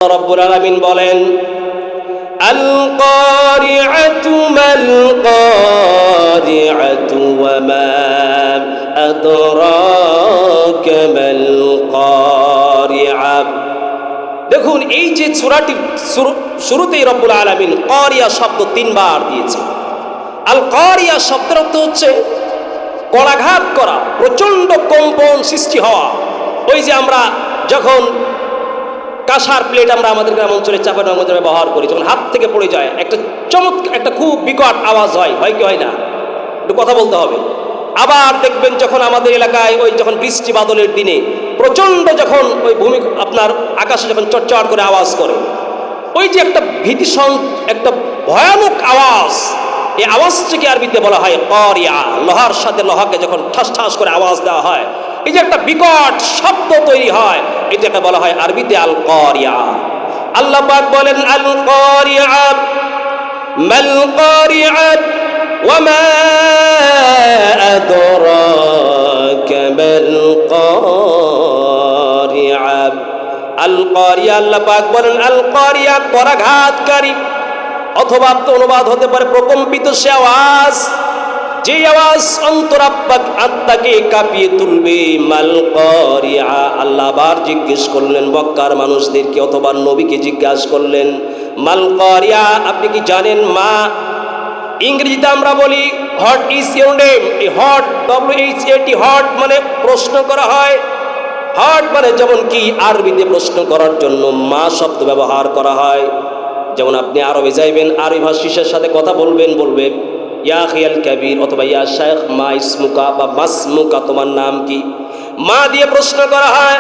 রব্বুল আলামিন বলেন আল কারিআতু মাল কারিআতু ওয়া মা আদরাকা মাল কারিআ। দেখুন এই যে সূরাটির শুরুতেই রব্বুল আলামিন কারিয়া শব্দ তিনবার দিয়েছে। আল কারিয়া শব্দের অর্থ হচ্ছে করাঘাত করা, প্রচন্ড কম্পন সৃষ্টি হওয়া। ওই যে আমরা যখন কাঁসার প্লেট আমরা আমাদের গ্রাম অঞ্চলে চাপানোর মধ্যে ব্যবহার করি, যখন হাত থেকে পড়ে যায় একটা চমৎকার একটা খুব বিকট আওয়াজ হয় কি হয় না? একটু কথা বলতে হবে। আবার দেখবেন যখন আমাদের এলাকায় ওই যখন বৃষ্টি বাদলের দিনে প্রচণ্ড যখন ওই ভূমি আপনার আকাশে যখন চটচট করে আওয়াজ করে, ওই যে একটা ভীতিসং একটা ভয়ানক আওয়াজ, এই আওয়াজটাকে আরবিতে বলা হয় কারিয়া। লোহার সাথে লোহাকে যখন ঠাস ঠাস করে আওয়াজ দেওয়া হয়, এই যে একটা বিকট শব্দ তৈরি হয়, এটাকে বলা হয় আরবিতে আল কারিয়া। আল্লাহ পাক বলেন আল কারিয়া মাল কারিয়া ওয়া মা আদরাকা মাল কারিয়া। আল কারিয়া, আল্লাহ পাক বলেন আল কারিয়া করাঘাতকারী, অথবা অনুবাদ হতে পারে প্রকম্পিত সে আওয়াজ, যে আওয়াজ আত্মাকে কাঁপিয়ে তুলবে। মাল কারিআ। আল্লাহ আবার জিজ্ঞেস করলেন মক্কার মানুষদেরকে, অথবা নবীকে জিজ্ঞাসা করলেন মাল কারিআ, আপনি কি জানেন? মা ইংরেজিতে আমরা বলি হোয়াট ইজ ইউর নেম। এই হোয়াট WHAT হোয়াট মানে প্রশ্ন করা হয়। হোয়াট মানে যেমন কি আরবিতে প্রশ্ন করার জন্য মা শব্দ ব্যবহার করা হয়। যেমন আপনি আরবে যাইবেন, আরবি ভাষীর সাথে কথা বলবেন, বলবে ইয়া খিয়াল কাবীর অথবা ইয়া শাইখ মা ইসমুকা বা মাসমুকা, তোমার নাম কি? মা দিয়ে প্রশ্ন করা হয়।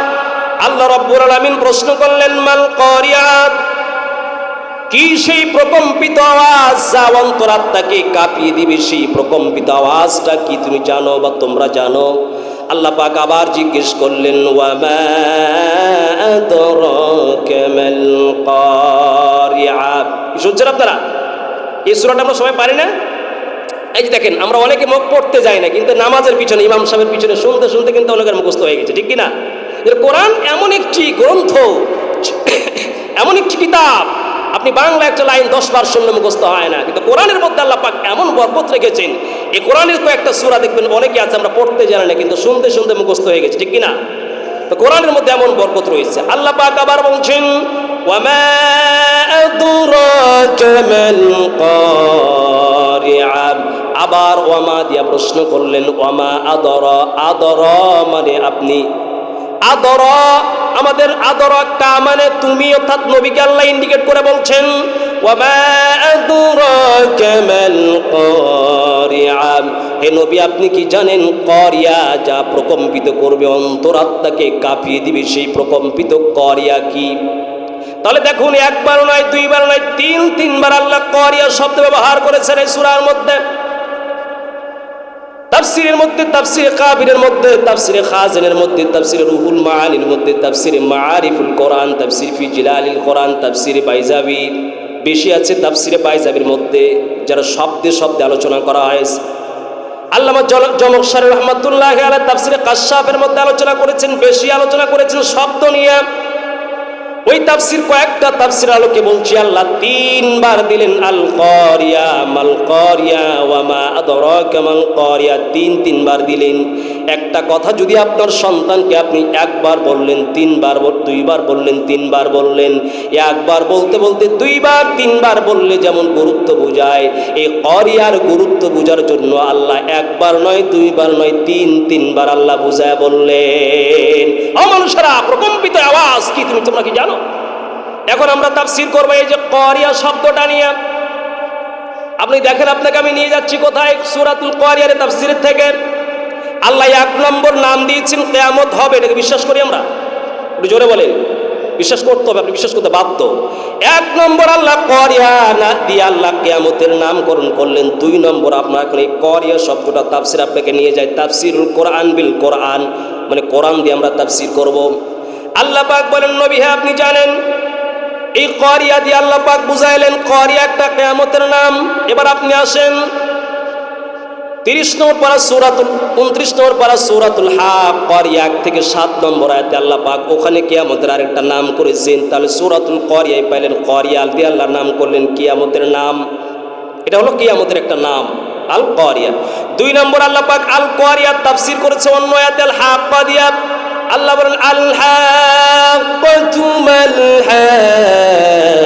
আল্লাহ রাব্বুল আলামিন প্রশ্ন করলেন মাল কারিআ, কি সেই প্রকম্পিত আওয়াজ যা অন্তরাত্মাকে কাঁপিয়ে দিবে? সেই প্রকম্পিত আওয়াজটা কি তুমি জানো বা তোমরা জানো? আল্লাহ পাক আবার জিজ্ঞেস করলেন ওয়া মা আদরাকা মাল কারিআ। শুনছেন আপনারা? এই সূরাটা আমরা সবাই পারি না? এই যে দেখেন, আমরা অনেকে মুখ পড়তে যাই না, কিন্তু নামাজের পিছনে ইমাম সাহেবের পিছনে শুনতে শুনতে কিন্তু অনেকের মুখস্থ হয়ে গেছে, ঠিক কিনা? কোরআন এমন একটি গ্রন্থ, এমন একটি কিতাব, আপনি বাংলা একটা লাইন 10 বার শুনলে মুখস্থ হয় না, কিন্তু কোরআনের মধ্যে আল্লাহ পাক এমন বরকত রেখেছেন। এই কোরআনের কয়েকটা সূরা দেখবেন অনেকে আছে আমরা পড়তে জানি না, কিন্তু শুনতে শুনতে মুখস্থ হয়ে গেছে, ঠিক কিনা? তো কোরআনের মধ্যে এমন বরকত রয়েছে। আল্লাহ পাক আবার বলছেন ওয়া মা আদরাকা মাল কারিআ। আবার ওয়ামা দিয়া প্রশ্ন করলেন ওয়ামা আদরা। আদরা মানে আপনি, আদরা আমাদের আদরা কা মানে তুমি, অর্থাৎ নবীকে আল্লাহ ইন্ডিকেট করে বলছেন ওয়ামা আদরাকা মাল কারিআ। হে নবী, আপনি কি জানেন কারিয়া যা প্রকম্পিত করবে, অন্তরাত্মাকে কাঁপিয়ে দিবে, সেই প্রকম্পিত কারিয়া কি? তাহলে দেখুন, একবার নয়, দুইবার নয়, তিনবার আল্লাহ কারিয়া শব্দ ব্যবহার করেছেন এই সূরার মধ্যে। তাফসীরের মধ্যে, তাফসীরে কাবিরের মধ্যে, তাফসীরে খাজিনের মধ্যে, তাফসীরে রুহুল মাআনির মধ্যে, তাফসীরে মাআরিফুল কোরআন, তাফসীর ফি জিলালিল কোরআন, তাফসীরে বাইজাবি বেশি আছে। তাফসীরে বাইজাবির মধ্যে যারা শব্দে শব্দে আলোচনা করা হয়েছে, আল্লামা জমকশরী রাহমাতুল্লাহি আলাইহি তাফসীরে কাশশাফের মধ্যে আলোচনা করেছেন, বেশি আলোচনা করেছেন শব্দ নিয়ে। ওই তাফসীর কয়েকটা তাফসীর আলোকে বলছি, আল্লাহ তিনবার দিলেন আল কারিয়া মাল কারিয়া ওয়া মা আদরাকা মাল কারিয়া, তিনবার দিলেন। একটা কথা যদি আপনার সন্তানকে আপনি একবার বললেন, দুইবার বললেন, তিনবার বললেন, একবার বলতে বলতে দুইবার তিনবার বললে যেমন গুরুত্ব বোঝায়, এই কারিয়ার গুরুত্ব বোঝার জন্য আল্লাহ একবার নয়, দুইবার নয়, তিনবার আল্লাহ বুঝায় বললেন। ও মানুষেরা, প্রকম্পিত আওয়াজ কি তোমরা কি জানো? এখন আমরা তাফসীর করব এই যে কারিয়া শব্দটা নিয়ে। আপনি দেখেন, আপনাকে আমি নিয়ে যাচ্ছি কোথায়? সূরাতুল কারিয়ার তাফসীরের থেকে। আল্লাহ 1 নম্বর নাম দিয়েছেন কিয়ামত হবে। এটাকে বিশ্বাস করি আমরা? একটু জোরে বলেন। বিশ্বাস করতে হবে, আপনি বিশ্বাস করতে বাধ্য। 1 নম্বর আল্লাহ কারিয়া না দিয়ে আল্লাহ কিয়ামতের নামকরণ করলেন। 2 নম্বর আপনার এখন এই কারিয়া শব্দটা তাফসীর আপনাকে নিয়ে যায় তাফসীরুল কোরআন বিল কোরআন, মানে কোরআন দিয়ে আমরা তাফসীর করব। আল্লাহ পাক বলেন নবী, হ্যাঁ আপনি জানেন এই কারিয়া দিয়ে আল্লাহ পাক বুঝাইলেন কারিয়া একটা কিয়ামতের নাম। এবার আপনি আসেন 30 নম্বর পারা সূরাতুল 29 নম্বর পারা সূরাতুল হাক্কার 1 থেকে 7 নম্বর আয়াতে আল্লাহ পাক ওখানে কিয়ামতের আরেকটা নাম করেছেন। তাহলে সূরাতুল কারিয়ায় পাইলেন কারিয়া দিয়ে আল্লাহর নাম করলেন কিয়ামতের নাম। এটা হলো কিয়ামতের একটা নাম আল কারিয়া। 2 নম্বর আল্লাহ পাক আল কারিয়া তাফসীর করেছে অন্য আয়াতে আল হাক্কা দিয়া। আল্লাহ বলেন আল হাক্কাতু মাল হাক্কাতু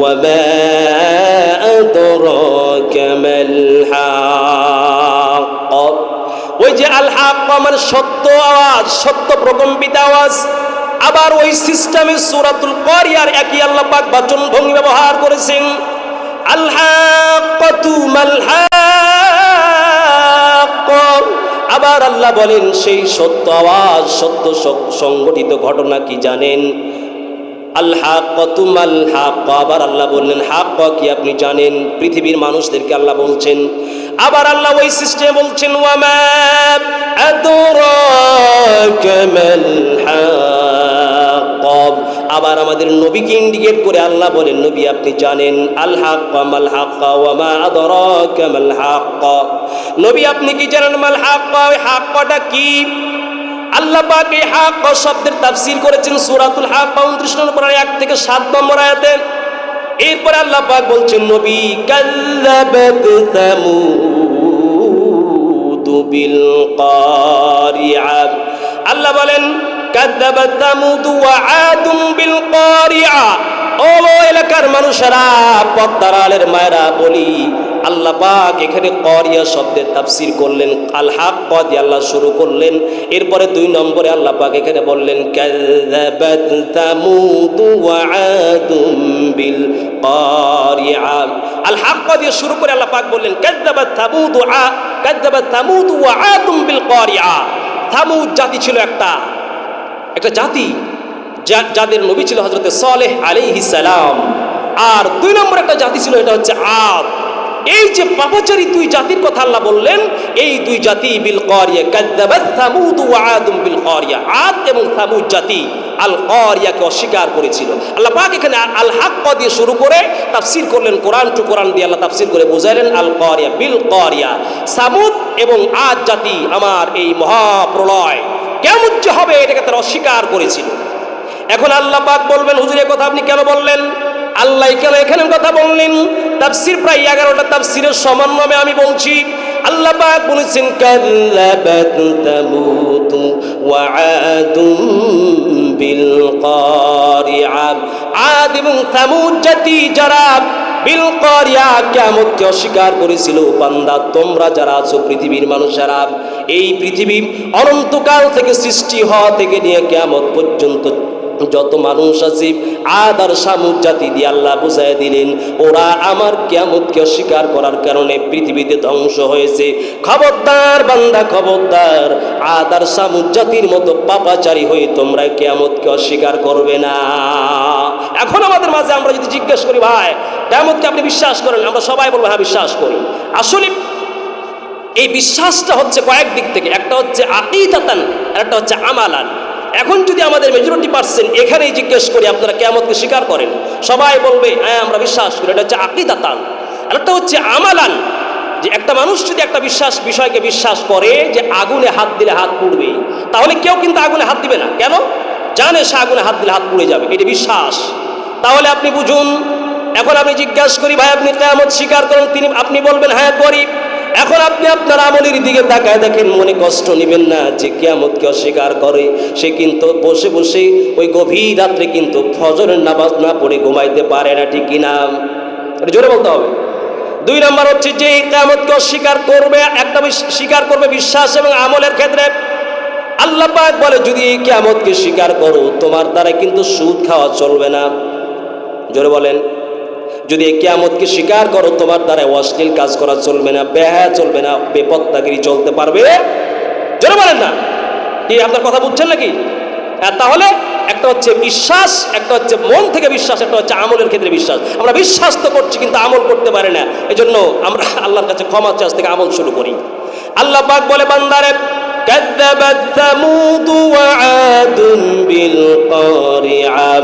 ওয়া মা আদরাকা মাল হাক্কা। ওই যে আল হাক্কা মানে সত্য আওয়াজ, সত্য প্রকম্পিত আওয়াজ। আবার ওই সিস্টেমে সূরাতুল কারিয়ার একই আল্লাহ পাক বচন ভঙ্গি ব্যবহার করেছেন আল হাক্কাতু মাল হাক্কা। আবার আল্লাহ বলেন সেই সত্য আওয়াজ, সত্য সংগঠিত ঘটনা কি জানেন? আল হাক্কাতু মাল হাক্কা। আবার আল্লাহ বললেন হাক্কা কি আপনি জানেন? পৃথিবীর মানুষদেরকে আল্লাহ বলছেন। আবার আল্লাহ ওই সিস্টেমে বলছেন ওয়া মা আদরাকা মাল হাক্কা। আবার আমাদের নবীকে ইন্ডিকেট করে আল্লাহ বলেন নবী আপনি জানেন আল হাক্কা মাল হাক্কা ওয়া মা আদরাকা মাল হাক্কা। নবী আপনি কি জানেন মাল হাক্কা? ওই হাক্কাটা কি? আল্লাহ পাক এই হাক্কা শব্দের তাফসীর করেছেন সূরাতুল হাক্কা 29 নম্বর আয়াত 1 থেকে 7 নম্বর আয়াতে। এরপরে আল্লাহ পাক বলছেন নবী কাল্লাবাত সামুদ বিল কারিআ। আল্লাহ বলেন কাল্লাবাত সামুদ ওয়া আদুম বিল কারিআ। ও এলাকার মানুষেরা, পর্দার আলের মায়েরা বলি, আল্লাহ পাক এখানে কারিয়া শব্দের তাফসীর করলেন আল হাক্কা দিয়ে আল্লাহ শুরু করলেন। এরপরে 2 নম্বরে আল্লাহ পাক এখানে বললেন কাযযাবাত সামুদ ওয়া আদুম বিল কারিআ। আল হাক্কা দিয়ে শুরু করে আল্লাহ পাক বললেন কাযযাবাত সামুদ ওয়া আদুম বিল কারিআ। সামুদ জাতি ছিল একটা জাতি যাদের নবী ছিল হযরত সালেহ আলাইহিস সালাম। আর 2 নম্বর একটা জাতি ছিল, এটা হচ্ছে আদ। এই যে পাপাচারী 2 জাতির কথা আল্লাহ বললেন, এই 2 জাতি বিল কারিয়া কাযযাবাত সামুদ ওয়া আদুম বিল কারিয়া। আদ এবং সামুদ জাতি আল কারিয়াকে অস্বীকার করেছিল। আল্লাহ পাক এখানে আল হাক্কা দিয়ে শুরু করে তাফসীর করলেন, কোরআন টু কোরআন দিয়ে আল্লাহ তাফসীর করে বুঝাইলেন আল কারিয়া বিল কারিয়া। সামুদ এবং আদ জাতি আমার এই মহাপ্রলয় কিয়ামত যে হবে এটাকে তারা অস্বীকার করেছিল। এখন আল্লাহ পাক বলবেন হুজুর এই কথা আপনি কেন বললেন? আল্লাহ কেন এখানে কথা বললেন? তাফসীর প্রায় 11টা তাফসীরের সমন্বয়ে আমি বলছি। আল্লাহ পাক বলেছেন কাল্লাবাত সামুদ ওয়া আদুম বিল কারিআ। আদ এবং সামুদ জাতি যারা বিল কারিআ কিয়ামতকে অস্বীকার করেছিল। বান্দা তোমরা যারা আছো পৃথিবীর মানুষেরা, এই পৃথিবী অনন্তকাল থেকে সৃষ্টি হওয়া থেকে নিয়ে কিয়ামত পর্যন্ত যত মানুষ আছে আদ আর সামুদ জাতি দিয়ে আল্লাহ বুঝাই দিলেন ওরা আমার কিয়ামতকে অস্বীকার করার কারণে পৃথিবীতে ধ্বংস হয়েছে। খবরদার বান্দা খবরদার, আদ আর সামুদ জাতির মতো পাপাচারী হয়ে তোমরা কিয়ামতকে অস্বীকার করবে না। এখন আমাদের মাঝে আমরা যদি জিজ্ঞেস করি ভাই কিয়ামতকে আপনি বিশ্বাস করেন? আমরা সবাই বলবো হ্যাঁ বিশ্বাস করি। আসলে এই বিশ্বাসটা হচ্ছে কয়েক দিক থেকে, একটা হচ্ছে আকীদাতান আর একটা হচ্ছে আমালান। এখন যদি আমাদের মেজরিটি পার্সেন্ট এখানেই জিজ্ঞেস করি আপনারা কিয়ামতকে স্বীকার করেন, সবাই বলবে হ্যাঁ আমরা বিশ্বাস করি। এটা হচ্ছে আকীদাতান। আর একটা হচ্ছে আমালান, যে একটা মানুষ যদি একটা বিষয়কে বিশ্বাস করে যে আগুনে হাত দিলে হাত পুড়বে, তাহলে কেউ কিন্তু আগুনে হাত দিবে না। কেন? জানে সে আগুনে হাত দিলে হাত পুড়ে যাবে, এটা বিশ্বাস। তাহলে আপনি বুঝুন, এখন আমি জিজ্ঞাসা করি ভাই আপনি কিয়ামত স্বীকার করেন? আপনি বলবেন হ্যাঁ করি। এখন আপনি আপনার আমলের দিকে তাকায় দেখেন, মনে কষ্ট নেবেন না। যে কিয়ামতকে অস্বীকার করে সে কিন্তু বসে বসে ওই গভীর রাত্রে কিন্তু ফজরের নামাজ না পড়ে ঘুমাইতে পারে না, ঠিক কিনা? এটা জোরে বলতে হবে। 2 নম্বর হচ্ছে যে কিয়ামতকে অস্বীকার করবে, একটা স্বীকার করবে বিশ্বাস এবং আমলের ক্ষেত্রে। আল্লাহ পাক বলে যদি এই কিয়ামতকে স্বীকার করো তোমার দ্বারা কিন্তু সুদ খাওয়া চলবে না। জোরে বলেন। যদি এই কিয়ামতকে স্বীকার করো তোমার দ্বারা অশ্লীল কাজ করা চলবে না, বেহায়া চলবে না, বেপত্তাগিরি চলতে পারবে। জোরে বলেন না, কি আপনার কথা বুঝছেন নাকি? তাহলে একটা হচ্ছে বিশ্বাস, একটা হচ্ছে মন থেকে বিশ্বাস, একটা হচ্ছে আমলের ক্ষেত্রে বিশ্বাস। আমরা বিশ্বাস তো করছি কিন্তু আমল করতে পারি না, এজন্য আমরা আল্লাহর কাছে ক্ষমা চাই, আজ থেকে আমল শুরু করি। আল্লাহ পাক বলে বান্দারে কাযযাবাত সামুদ ওয়া আদুন বিল কারিআ।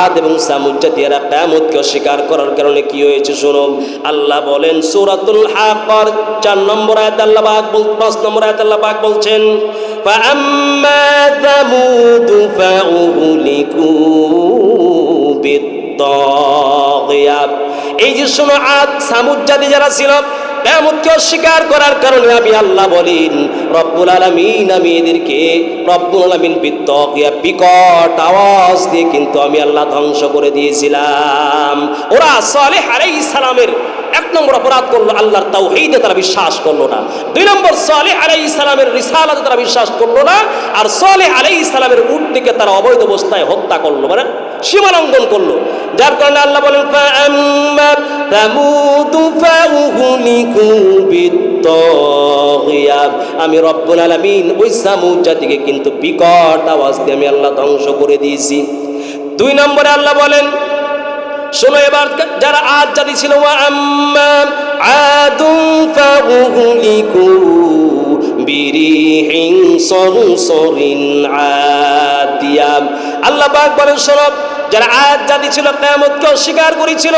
আদ এবং সামুদ জাতিরা কিয়ামতকে অস্বীকার করার কারণে কি হয়েছে শোনো। আল্লাহ বলেন সূরাতুল হাক্কার 4 নম্বর আয়াত আল্লাহ পাক 5 নম্বর আয়াত আল্লাহ পাক বলছেন ফাআম্মা সামুদ ফাউহলিকু বিত্তাগিয়া। এই যে শোনো, আদ সামুদ জাতি যারা ছিল কিয়ামতকে অস্বীকার করার কারণে আমি আল্লাহ বলেন রব্বুল আলামিন, আমি এদেরকে রব্বুল আলামিন বিত্তাগিয়া বিকট আওয়াজ দিয়ে কিন্তু আমি আল্লাহ ধ্বংস করে দিয়েছিলাম। ওরা সালেহ আলাইহিস সালামের 1 নম্বর অপরাধ করলো, আল্লাহর তাওহীদে তারা বিশ্বাস করলো না। 2 নম্বর সালেহ আলাইহিস সালামের রিসালাতে তারা বিশ্বাস করলো না। আর সালেহ আলাইহিস সালামের উটটিকে তারা অবৈধ অবস্থায় হত্যা করলো, মানে সীমা লঙ্ঘন করলো। যার কারণে আল্লাহ বলেন ফাআম্মা সামুদ ফাউহলিকু বিত্তাগিয়া। আমি রব্বুল আলামিন ওই সামুদ জাতিকে কিন্তু বিকট আওয়াজ দিয়ে আমি আল্লাহ ধ্বংস করে দিয়েছি। 2 নম্বরে আল্লাহ বলেন শোনো, এবার যারা আদ জাতি ছিল ওয়া আম্মা আদুন ফাউহলিকু বিরিহিন সরসরিন আতিয়া। আল্লাহ পাক বলেন শোনো, যারা আদ জাতি ছিল কিয়ামতকে অস্বীকার করেছিল,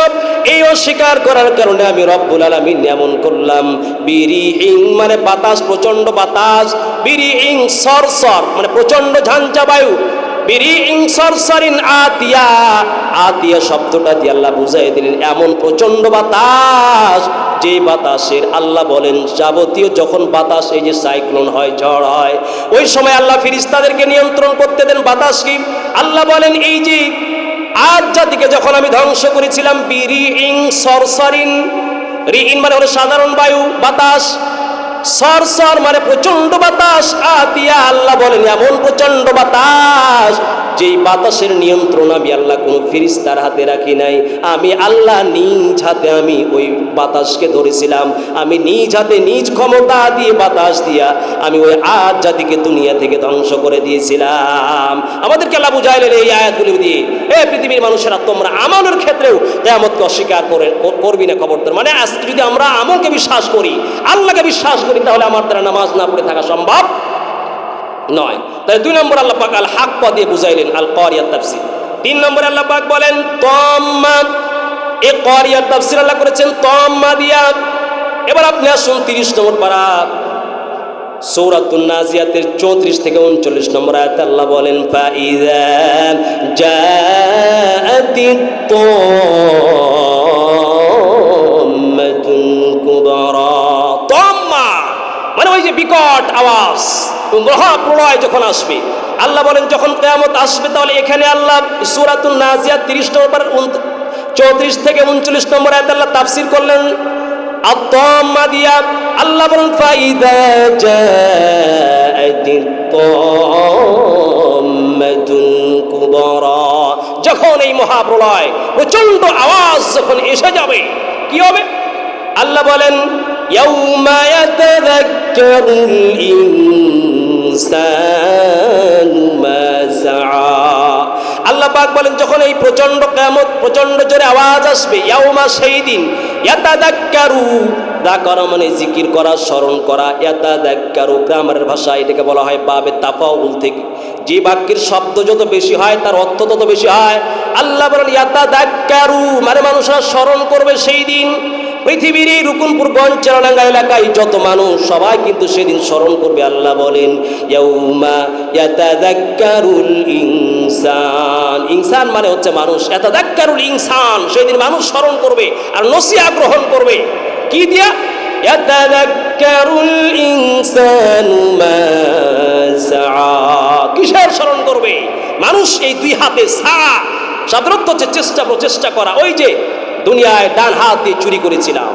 এই অস্বীকার করার কারণে আমি রব্বুল আলামিন এমন করলাম বিরিহিন মানে বাতাস, প্রচন্ড বাতাস, বিরিহিন সরসর মানে প্রচন্ড ঝঞ্ঝা বায়ু, বিরিহিন সরসরিন আতিয়া। আতিয়া শব্দটা দিয়ে আল্লাহ বুঝাই দিলেন এমন প্রচন্ড বাতাস, যে বাতাসের আল্লাহ বলেন যাবতীয় যখন বাতাস এই যে সাইক্লোন হয়, ঝড় হয়, ওই সময় আল্লাহ ফেরেশতাদেরকে নিয়ন্ত্রণ করতে দেন বাতাস কি। আল্লাহ বলেন এই যে আদ জাতিকে যখন আমি ধ্বংস করেছিলাম বিরিহিন সরসরিন, রিহিন মানে হলো সাধারণ বায়ু বাতাস, সরসর মানে প্রচন্ড বাতাস, আতিয়া আল্লাহ বলেন এমন প্রচন্ড বাতাস যেই বাতাসের নিয়ন্ত্রণ আমি আল্লাহ কোনো ফেরেশতার হাতে রাখি নাই। আমি আল্লাহ নিজ হাতে আমি ওই বাতাসকে ধরেছিলাম, আমি নিজ হাতে নিজ ক্ষমতা দিয়ে বাতাস দিয়া আমি ওই আদ জাতিকে দুনিয়া থেকে ধ্বংস করে দিয়েছিলাম। আমাদেরকে আল্লাহ বুঝাইলেন এই আয়াতগুলি দিয়ে, এ পৃথিবীর মানুষেরা তোমরা আমলের ক্ষেত্রেও কিয়ামতকে অস্বীকার করবি না খবরদার। মানে আজকে যদি আমরা আমলকে বিশ্বাস করি, আল্লাহকে বিশ্বাস করি, তাহলে আমার দ্বারা নামাজ না পড়ে থাকা সম্ভব নয়। তাই 2 নম্বর আল্লাহ পাক আল হাক্কা দিয়ে বুঝাইলেন আল কারিয়াত তাফসীর। 3 নম্বরে আল্লাহ পাক বলেন তাম্মা, এই কারিয়াত তাফসীর আল্লাহ করেছেন তাম্মা দিয়া। এবার আপনি আসুন 30 নম্বর পারা সূরাতুন নাজিয়াতের 34 থেকে 39 নম্বর আয়াতে আল্লাহ বলেন ফাইযা জাআতিত তাম্মাতুল কুবরা। তাম্মা মানে ওই যে বিকট আওয়াজ, মহাপ্রলয় যখন আসবে, আল্লাহ বলেন যখন কিয়ামত আসবে, তাহলে এখানে আল্লাহ সূরাতুন নাজিয়াত 30 নম্বর 34 থেকে 39 নম্বর আয়াত আল্লাহ তাফসীর করলেন আত-তাম্মা দিয়া। আল্লাহ বলেন ফাইযা জাআতিত তাম্মাতুল কুবরা, যখন এই মহাপ্রলয় প্রচন্ড আওয়াজ যখন এসে যাবে কি হবে। আল্লাহ বলেন ইয়াউমা ইয়াতাযাক্কারুল ইনসানু মা সাআ। আল্লাহ পাক বলেন যখন এই প্রচন্ড কিয়ামত প্রচন্ড জোরে আওয়াজ আসবে, ইয়াউমা সেই দিন, ইয়াতাযাক্কারু যাকারা মানে জিকির করা, স্মরণ করা, ইয়াতাযাক্কারু গ্রামারের ভাষায় এটাকে বলা হয় বাবে তাফাউল থেকে। যে বাক্যের শব্দ যত বেশি হয় তার অর্থ তত বেশি হয়। আল্লাহ বলেন ইয়াতাযাক্কারু মানে মানুষরা স্মরণ করবে সেই দিন। পৃথিবীর এই রুকুনপুর গঞ্জেরাডাঙ্গা এলাকায় যত মানুষ সবাই কিন্তু সেদিন স্মরণ করবে। আল্লাহ বলেন ইয়াউমা ইয়াতাযাক্কারুল ইনসান, ইনসান মানে হচ্ছে মানুষ, ইয়াতাযাক্কারুল ইনসান সেদিন মানুষ স্মরণ করবে আর নসিহা গ্রহণ করবে কি দিয়া, ইয়াতাযাক্কারুল ইনসানু মা সাআ, কিসের স্মরণ করবে মানুষ। এই 2 হাতে সা সাধারণত হচ্ছে চেষ্টা প্রচেষ্টা করা। ওই যে দুনিয়ায় ডান হাত দিয়ে চুরি করেছিলাম,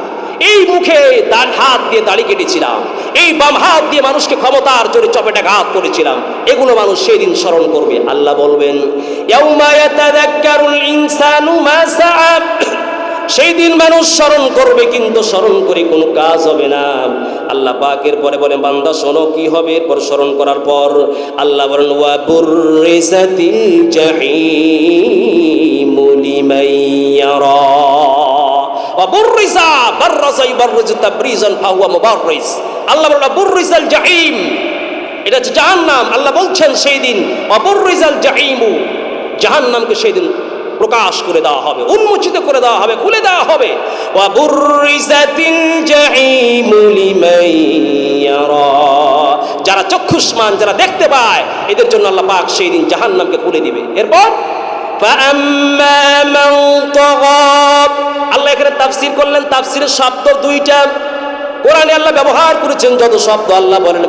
এই মুখে ডান হাত দিয়ে দাড়ি কেটেছিলাম, এই বাম হাত দিয়ে মানুষকে ক্ষমতার জোরে চপেটাঘাত করেছিলাম, এগুলো মানুষ সেই দিন স্মরণ করবে। আল্লাহ বলবেন ইয়াউমা ইয়াতাযাক্কারুল ইনসানু মা সাআ, সেই দিন মানুষ স্মরণ করবে কিন্তু স্মরণ করে কোনো কাজ হবে না। আল্লাহ পাকের পরে বলেন বান্দা শোনো কি হবে। এরপর স্মরণ করার পর আল্লাহ বলেন ওয়া বুররিসাতিল জাহিমু লিমান ইয়ারা। ওয়া বুররিসা বাররাসা ইবাররিজু তাবরিজান ফাহুয়া মুবাররিস। আল্লাহ বলেন বুররিসাল জাহিম, এটা হচ্ছে জাহান্নাম। আল্লাহ বলছেন সেই দিন অবররিজাল জাহিমু, জাহান্নামকে সেই দিন প্রকাশ করে দেওয়া হবে, উন্মোচিত করে দেওয়া হবে, খুলে দেওয়া হবে। ওয়া বুররিজাতিল জাহিমু লিমান ইয়ারা, যারা চক্ষুষ্মান, যারা দেখতে পায়, এদের জন্য আল্লাহ পাক সেই দিন জাহান্নামকে খুলে দিবে। এরপর ফাআম্মা মান তাগা, আল্লাহ এখানে তাফসীর করলেন, তাফসীরের শব্দ দুইটা কোরআনে আল্লাহ ব্যবহার করেছেন। যত শব্দ আল্লাহ বলেন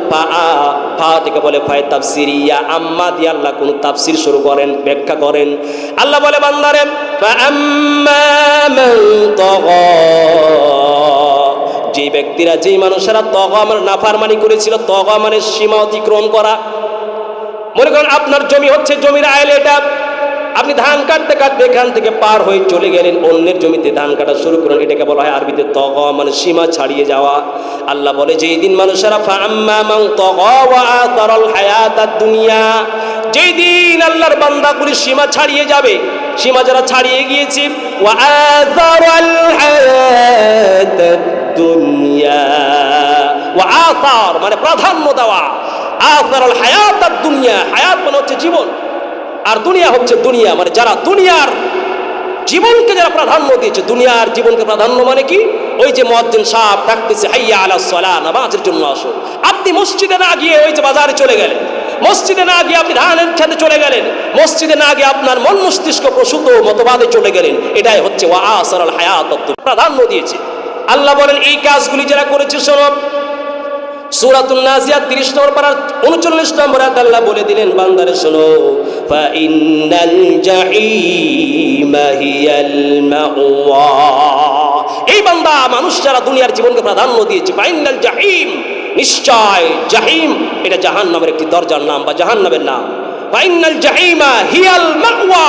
ফা থেকে বলে ফায়ে তাফসিরিয়া, আম্মা দিয়ে আল্লাহ কোন তাফসীর শুরু করেন, ব্যাখ্যা করেন। আল্লাহ বলে বান্দারে ফাআম্মা মান তাগা, যে ব্যক্তিরা, যেই মানুষেরা তাগা মানে নাফরমানি করেছিল, তাগা মানে সীমা অতিক্রম করা। মনে করেন আপনার জমি হচ্ছে, জমির আইল এটা, আপনি ধান কাটতে কাটতে এখান থেকে পার হয়ে চলে গেলেন, অন্যের জমিতে ধান কাটা শুরু করেন, এটাকে বলা হয় আরবিতে তাগা, মানে সীমা ছাড়িয়ে যাওয়া। আল্লাহ বলে যেই দিন মানুষেরা ফাআম্মা মান তাগা ওয়া আতারাল হায়াতাদ দুনিয়া, যেই দিন আল্লাহর বান্দাগুলি সীমা ছাড়িয়ে যাবে, সীমা যারা ছাড়িয়ে গিয়েছে, ওয়া আতারাল হায়াতাদ দুনিয়া, ওয়া আতার মানে প্রাধান্য দেওয়া, আতারাল হায়াতাদ দুনিয়া, হায়াত মানে হচ্ছে জীবন, আর দুনিয়া হচ্ছে দুনিয়া, মানে যারা দুনিয়ার জীবনকে যারা প্রাধান্য দিয়েছে, দুনিয়ার জীবনকে প্রাধান্য মানে কি? ওই যে মুয়াজ্জিন সাহেব ডাকতেছে হাইয়া আলাস সালাহ, নামাজের জন্য আসো, আপনি মসজিদে না গিয়ে ওই যে বাজারে চলে গেলেন, মসজিদে না গিয়ে আপনি ধানের খেতে চলে গেলেন, মসজিদে না গিয়ে আপনার মন মস্তিষ্ক প্রসূত মতবাদে চলে গেলেন, এটাই হচ্ছে ওয়া আসারাল হায়াত, প্রাধান্য দিয়েছে। আল্লাহ বলেন এই কাজগুলি যারা করেছে, শোনো সূরাতুন নাজিয়াত 30 নম্বর পারা 39 নম্বর আয়াত আল্লাহ বলে দিলেন বান্দারে শোনো, ফা ইন্নাল জাহিমা হিয়াল মাওয়া, এই বান্দা মানুষ যারা দুনিয়ার জীবনকে প্রাধান্য দিয়েছে, ফা ইন্নাল জাহিম, নিশ্চয় জাহিম এটা জাহান্নামের একটি দরজার নাম বা জাহান্নামের নাম। ফা ইন্নাল জাহিমা হিয়াল মাওয়া,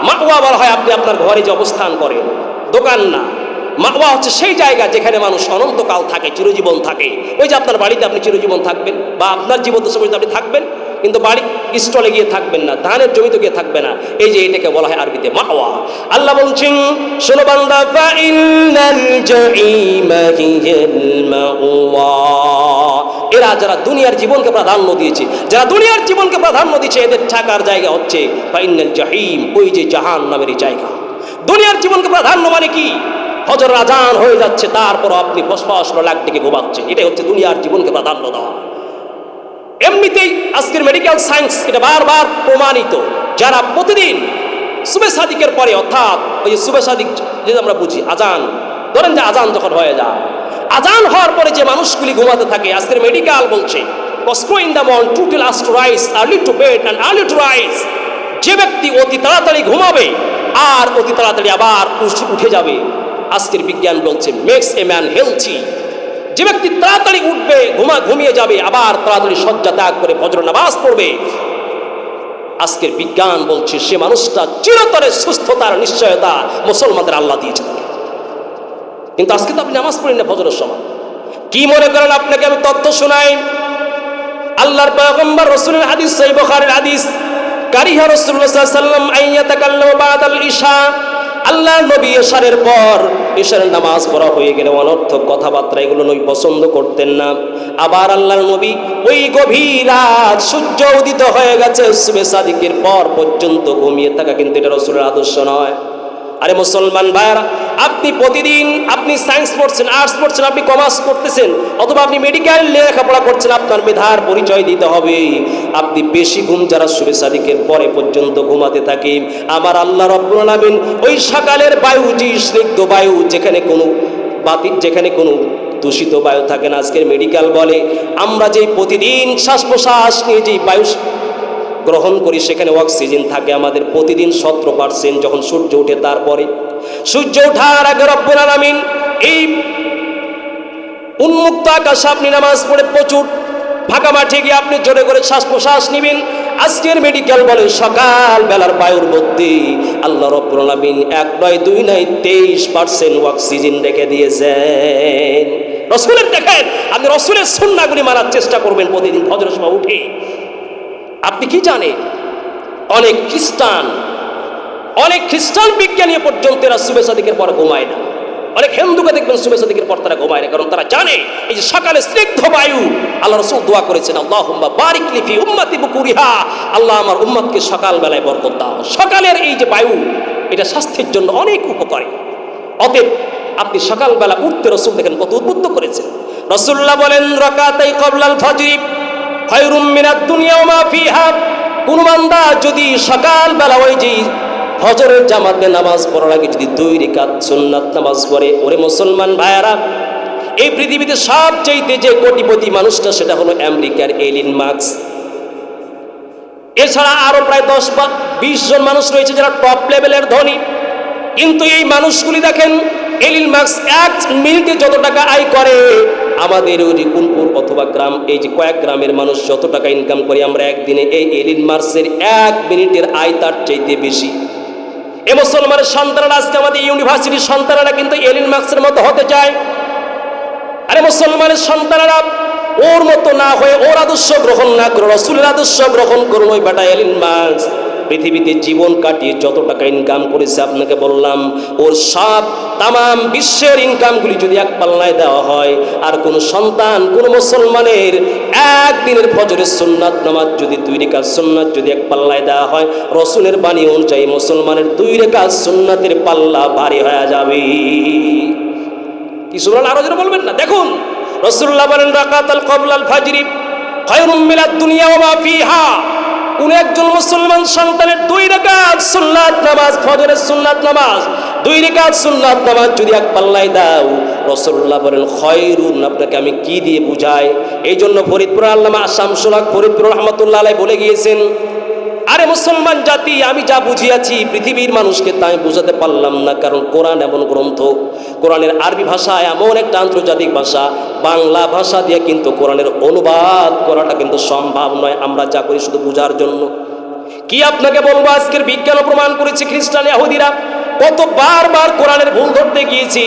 মাওয়া বলা হয় আপনি আপনার ঘরে যে অবস্থান করেন, দোকান না। মাওয়া হচ্ছে সেই জায়গা যেখানে মানুষ অনন্তকাল থাকে, চিরজীবন থাকে। ওই যে আপনার বাড়িতে আপনি চিরজীবন থাকবেন, বা আপনার জীবন্ত সময় আপনি থাকবেন, কিন্তু বাড়ি স্টলে গিয়ে থাকবেন না, ধানের জমিতে গিয়ে থাকবে না, এই যে এটাকে বলা হয় আরবিতে মাওয়া। আল্লাহ বলছেন শোনো বান্দা, ফা ইন্নাল জাহিমা হিয়াল মাওয়া, এরা যারা দুনিয়ার জীবনকে প্রাধান্য দিয়েছে, যারা দুনিয়ার জীবনকে প্রাধান্য দিয়েছে, এদের থাকার জায়গা হচ্ছে ফা ইন্নাল জাহিম, ওই যে জাহান্নামের জায়গা। দুনিয়ার জীবনকে প্রাধান্য মানে কি? ফজর আজান হয়ে যাচ্ছে, তারপর আপনি ফসফস লাখ থেকে ঘুমাচ্ছেন, এটাই হচ্ছে দুনিয়ার জীবনকে প্রাধান্য দেওয়া। এমনিতেই আজকের মেডিকেল সায়েন্স এটা বারবার প্রমাণিত, যারা প্রতিদিন সুবে সাদিকের পরে, অর্থাৎ ওই যে সুবে সাদিক যেটা আমরা বুঝি, আজান, ধরেন যে আজান যখন হয়ে যায়, আজান হওয়ার পরে যে মানুষগুলি ঘুমাতে থাকে, আজকের মেডিকেল বলছে কস্কো in the morning to tell to rise early to bed and early to rise, যে ব্যক্তি অতি তাড়াতাড়ি ঘুমাবে আর অতি তাড়াতাড়ি আবার উঠে যাবে, আজকের বিজ্ঞান বলছে মেক্স এ ম্যান হেলথি, যে ব্যক্তি তাড়াতাড়ি উঠবে, ঘুমিয়ে যাবে, আবার তাড়াতাড়ি শয্যা ত্যাগ করে ফজর নামাজ পড়বে, আজকের বিজ্ঞান বলছে সে মানুষটা চিরতরে সুস্থতার নিশ্চয়তা মুসলমানদের আল্লাহ দিয়েছে তাকে। কিন্তু আজকে তো আপনি নামাজ পড়েন না ফজরের সময়, কি মনে করেন আপনাকে আমি তথ্য শোনাই? আল্লাহর পয়গম্বর রাসূলের হাদিস, সহিহ বুখারীর হাদিস, কারিহা রাসূলুল্লাহ সাল্লাল্লাহু আলাইহি ওয়াসাল্লাম আইয়াতাকাল্লামু বাদাল ইশা, আল্লাহ নবী এশারের পর, এশারের নামাজ পড়া হয়ে গেলে অনর্থক কথাবার্তা এগুলো নবী পছন্দ করতেন না। আবার আল্লাহর নবী ওই গভীর রাত সূর্য উদিত হয়ে গেছে সুবে সাদিকের পর পর্যন্ত ঘুমিয়ে থাকা কিন্তু এটা রাসূলের আদর্শ নয়। আরে মুসলমান ভাইরা, আপনি প্রতিদিন আপনি সায়েন্স পড়ছেন, আর্টস পড়ছেন, আপনি কমার্স করতেছেন, অথবা আপনি মেডিকেল লেখাপড়া করছেন, আপনার মেধার পরিচয় দিতে হবে। আপনি বেশি ঘুম যারা সুবে সাদিকের পরে পর্যন্ত ঘুমাতে থাকে, আমার আল্লাহ রাব্বুল আলামিন ওই সকালের বায়ু, যে স্নিগ্ধ বায়ু, যেখানে কোনো যেখানে কোনো দূষিত বায়ু থাকে না, আজকের মেডিকেল বলে আমরা যেই প্রতিদিন শ্বাস প্রশ্বাস নিয়ে যেই বায়ু গ্রহণ করি সেখানে অক্সিজেন থাকে আমাদের প্রতিদিন 17%, যখন সূর্য ওঠে তারপরে, সূর্য ওঠার আগে রব্বুল আলামিন এই উন্মুক্ত আকাশে আপনি নামাজ পড়ে প্রচুর ফাঁকা মাঠে গিয়ে আপনি জোরে করে শ্বাস প্রশ্বাস নেবেন। আজকের মেডিকেল বলে সকাল বেলার বায়ুর মধ্যে আল্লাহ রাব্বুল আলামিন 1 নয় 2 নয় 23% অক্সিজেন রেখে দিয়েছেন। রাসূলের দেখেন, আপনি রাসূলের সুন্নাহগুলি মানার চেষ্টা করবেন প্রতিদিন ফজরের সময় উঠে। আপনি কি জানেন, অনেক খ্রিস্টান বিজ্ঞানী পর্যন্ত এরা সুবে সাদিকের পর ঘুমায় না। অনেক হিন্দুকে দেখবেন সুবহ সাদিকের পর তারা ঘুমায় না, কারণ তারা জানে এই যে সকালে স্নিগ্ধ বায়ু, আল্লাহ রাসূল দোয়া করেছেন আল্লাহুম্মা বারিক লি ফি উম্মতি বুকুরিহা, আল্লাহ আমার উম্মতকে সকাল বেলায় বরকত দাও। সকালের এই যে বায়ু, এটা স্বাস্থ্যের জন্য অনেক উপকারী। অতএব আপনি সকালবেলা উঠতে রাসূল দেখেন কত উদ্বুদ্ধ করেছেন। রাসূলুল্লাহ বলেন রাকাতাই ক্বাবলাল ফজরি খায়রুম মিনাদ দুনিয়া ওয়া মা ফিহা। কোন বান্দা যদি সকালবেলা ওই যে ফজরের জামাতে নামাজ পড়ার আগে যদি 2 রাকাত সুন্নাত নামাজ পড়ে, ওরে মুসলমান ভাইয়ারা, এই পৃথিবীতে সবচাইতে যে কোটিপতি মানুষটা সেটা হলো আমেরিকার এলিন মাস্ক। এছাড়া আরো প্রায় 10 বা 20 জন মানুষ রয়েছে যারা টপ লেভেলের ধনী। কিন্তু এই মানুষগুলি দেখেন, এলিন মাস্ক 1 মিনিটে যত টাকা আয় করে, আমাদের ওই রিকুনপুর অথবা গ্রাম, এই যে কয়েক গ্রামের মানুষ যত টাকা ইনকাম করে আমরা একদিনে, এই এলিন মাস্কের 1 মিনিটের আয় তার চাইতে বেশি। এ মুসলমানের সন্তানরা আজকে আমাদের ইউনিভার্সিটির সন্তানরা কিন্তু এলিন মাস্কের মতো হতে চায়। আরে মুসলমানের সন্তানরা ওর মতো না হয়ে ওর আদর্শ গ্রহণ না করে রাসূলের আদর্শ গ্রহণ করুন। ওই বেটা এলিন মাস্ক পৃথিবীতে জীবন কাটিয়ে যত টাকা ইনকাম করেছে আপনাকে বললাম, ওর সব তামাম বিশ্বের ইনকামগুলি যদি এক পাল্লায় দেওয়া হয়, আর কোন সন্তান কোন মুসলমানের একদিনের ফজরের সুন্নাত নামাজ যদি 2 রাকাত সুন্নাত যদি এক পাল্লায় দেওয়া হয়, রাসূলের বাণী অনুযায়ী মুসলমানের 2 রাকাত সুন্নাতের পাল্লা ভারী হয়ে যাবে। কি সুবহানাল্লাহ, আরো জোরে বলবেন না? দেখুন রাসূলুল্লাহ বলেন রাকাতাল ক্বাবলাল ফজরি খায়রুম মিনাদ দুনিয়া ওয়া মা ফিহা। কোন একজন মুসলমান সন্তানের 2 রাকাত সুন্নাত নামাজ, ফজরের সুন্নাত নামাজ 2 রাকাত সুন্নাত নামাজ যদি এক পাল্লায় দাও, রাসূলুল্লাহ বলেন খায়রুন, আপনাকে আমি কি দিয়ে বুঝাই? এই জন্য ফরিদপুর আল্লামা শামসুল হক ফরিদপুর রাহমাতুল্লাহ আলাইহি বলে গিয়েছেন, আরে মুসলমান জাতি, আমি যা বুঝিয়াছি পৃথিবীর মানুষকে তাই বোঝাতে পারলাম না, কারণ কোরআন এমন গ্রন্থ, কোরআনের আরবি ভাষা এমন একটা আন্তর্জাতিক ভাষা, বাংলা ভাষা দিয়ে কিন্তু কোরআনের অনুবাদ করাটা কিন্তু সম্ভব নয়। আমরা যা করি শুধু বোঝার জন্য। কি আপনাকে বলবো, আজকের বিজ্ঞানও প্রমাণ করেছে, খ্রিস্টান ইহুদিরা কত বারবার কোরআনের ভুল ধরতে গিয়েছি,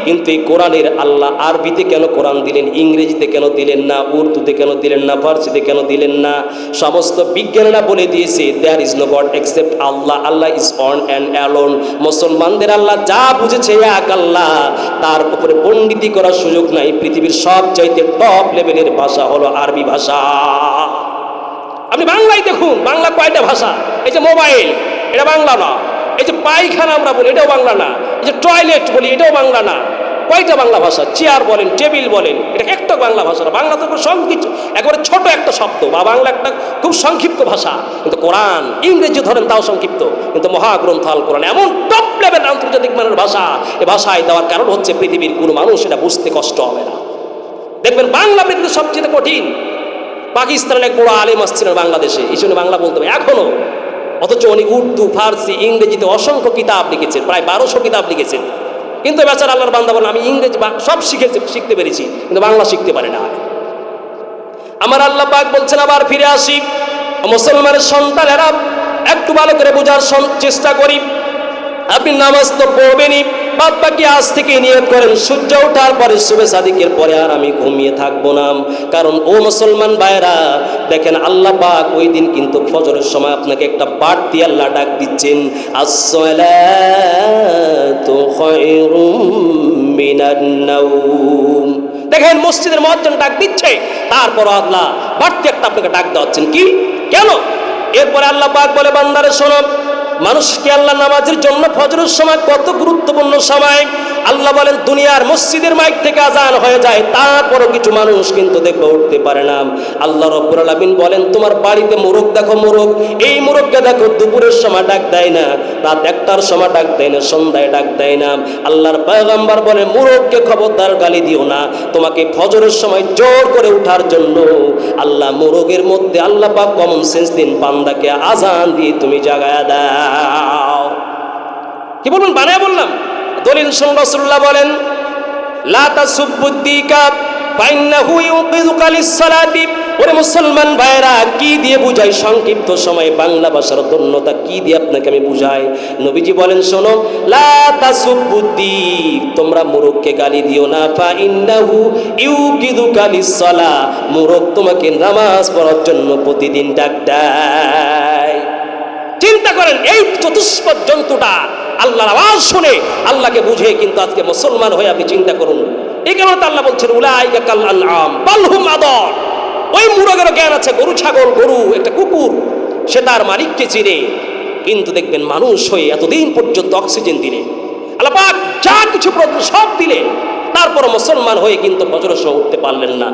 কিন্তু এই কোরআনের আল্লাহ আরবিতে কেন কোরআন দিলেন, ইংরেজিতে কেন দিলেন না, উর্দুতে কেন দিলেন না, ফার্সিতে কেন দিলেন না? সমস্ত বিজ্ঞানীরা বলে দিয়েছে there is no god except Allah, Allah is one and alone. মুসলমানদের আল্লাহ যা বুঝেছে এক আল্লাহ, তার উপরে পণ্ডিতি করার সুযোগ নাই। পৃথিবীর সবচাইতে টপ লেভেলের ভাষা হলো আরবি ভাষা। আপনি বাংলায় দেখুন, বাংলা কয়টা ভাষা? এই যে মোবাইল, এটা বাংলা না। এই যে পায়খানা আমরা বলি, এটাও বাংলা না। এই যে টয়লেট বলি, এটাও বাংলা না। কয়টা বাংলা ভাষা? চেয়ার বলেন, টেবিল বলেন, এটা একটা বাংলা ভাষা না। বাংলা তো সংক্ষিপ্ত, একবারে ছোট একটা শব্দ, বা বাংলা একটা খুব সংক্ষিপ্ত ভাষা। কিন্তু কোরআন, ইংরেজি ধরেন তাও সংক্ষিপ্ত, কিন্তু মহাগ্রন্থ আল কোরআন এমন টপ লেভেল আন্তর্জাতিক মানের ভাষা। এই ভাষায় দেওয়ার কারণ হচ্ছে পৃথিবীর কোনো মানুষ এটা বুঝতে কষ্ট হবে না। দেখবেন বাংলা পৃথিবীর সবচেয়ে কঠিন। পাকিস্তানের এক বড় আলেম আসছিলেন বাংলাদেশে, এই জন্য বাংলা বলতে হবে এখনো, অথচ উনি উর্দু, ফার্সি, ইংরেজিতে অসংখ্য কিতাব লিখেছেন, প্রায় 1200 কিতাব লিখেছেন। কিন্তু বেচারা আল্লাহর বান্দা বলেন আমি ইংরেজি সব শিখতে পেরেছি, কিন্তু বাংলা শিখতে পারে না। আমার আল্লাহ পাক বলছেন, আবার ফিরে আসি, মুসলমানের সন্তানেরা একটু ভালো করে বোঝার চেষ্টা করি। আপনি নামাজ তো পড়বেনই, বাদ বাকি আজ থেকে নিয়ত করেন সূর্য ওঠার পরে সুবহে সাদিকের পরে আর আমি ঘুমিয়ে থাকবো না। কারণ ও মুসলমান ভাইরা দেখেন, আল্লাহ পাক ওই দিন কিন্তু ফজরের সময় আপনাকে একটা বাড়তি আল্লাহ ডাক দিচ্ছেন, আসসালাতু খায়রুম মিনান নাওম। দেখেন মসজিদের মুয়াজ্জিন ডাক দিচ্ছে, তারপর আল্লাহ বাড়তি একটা আপনাকে ডাক দেওয়াচ্ছেন। কি কেন? এরপরে আল্লাহ পাক বলে, বান্দারে শোনো, মানুষকে আল্লাহ নামাজের জন্য ফজরের সময় কত গুরুত্বপূর্ণ সময়। আল্লাহ বলেন দুনিয়ার মসজিদের মাইক থেকে আজান হয়ে যায়, তারপরও কিছু মানুষ কিন্তু দেখবে উঠতে পারে না। আল্লাহ রাব্বুল আলামিন বলেন তোমার বাড়িতে মোরগ দেখো, মোরগ, এই মোরগকে দেখো দুপুরের সময় ডাক দেয় না, রাত 1টার সময় ডাক দেয় না, সন্ধ্যায় ডাক দেয় না। আল্লাহর পয়গম্বর বলে মোরগকে খবরদার গালি দিও না, তোমাকে ফজরের সময় জোর করে উঠার জন্য আল্লাহ মোরগের মধ্যে আল্লাহ পাক কমন সেন্স দিন, বান্দাকে আজান দিয়ে তুমি জাগায়া দাও। কি বলুন, বানায় বললাম। দলিল শুন, রাসূলুল্লাহ বলেন লা তাসুবুদ্দিকা ফাইন্নাহু ইউকিযুকা লিস-সালাতি। ওরে মুসলমান ভাইরা, কি দিয়ে বুঝাই সংক্ষিপ্ত সময়ে বাংলা ভাষার ধন্যতা কি দিয়ে আপনাকে আমি বুঝাই? নবীজি বলেন শোনো, লা তাসুবুদ্দি, তোমরা মোরগকে গালি দিও না, ফাইন্নাহু ইউকিযুকা লিস-সালা, মোরগ তোমাকে নামাজ পড়ার জন্য প্রতিদিন ডাক দেয়। চিন্তা করেন, এই চতুষ্পদ জন্তুটা আল্লাহর আওয়াজ শুনে আল্লাহকে বুঝে কিন্তু আজকে মুসলমান হয়ে আপনি চিন্তা করুন। এই কারণে তো আল্লাহ বলছেন উলাইকা কাল আনআম বাল হুম আদল। ওই মুরগেরও জ্ঞান আছে, গরু ছাগল, গরু একটা কুকুর, সে তার মালিককে চিনে। কিন্তু দেখবেন মানুষ হয়ে এতদিন পর্যন্ত অক্সিজেন দিলে, আল্লাহ পাক যা কিছু সব দিলে, তারপর মুসলমান হয়ে কিন্তু ফজরের সময় উঠতে পারলেন না।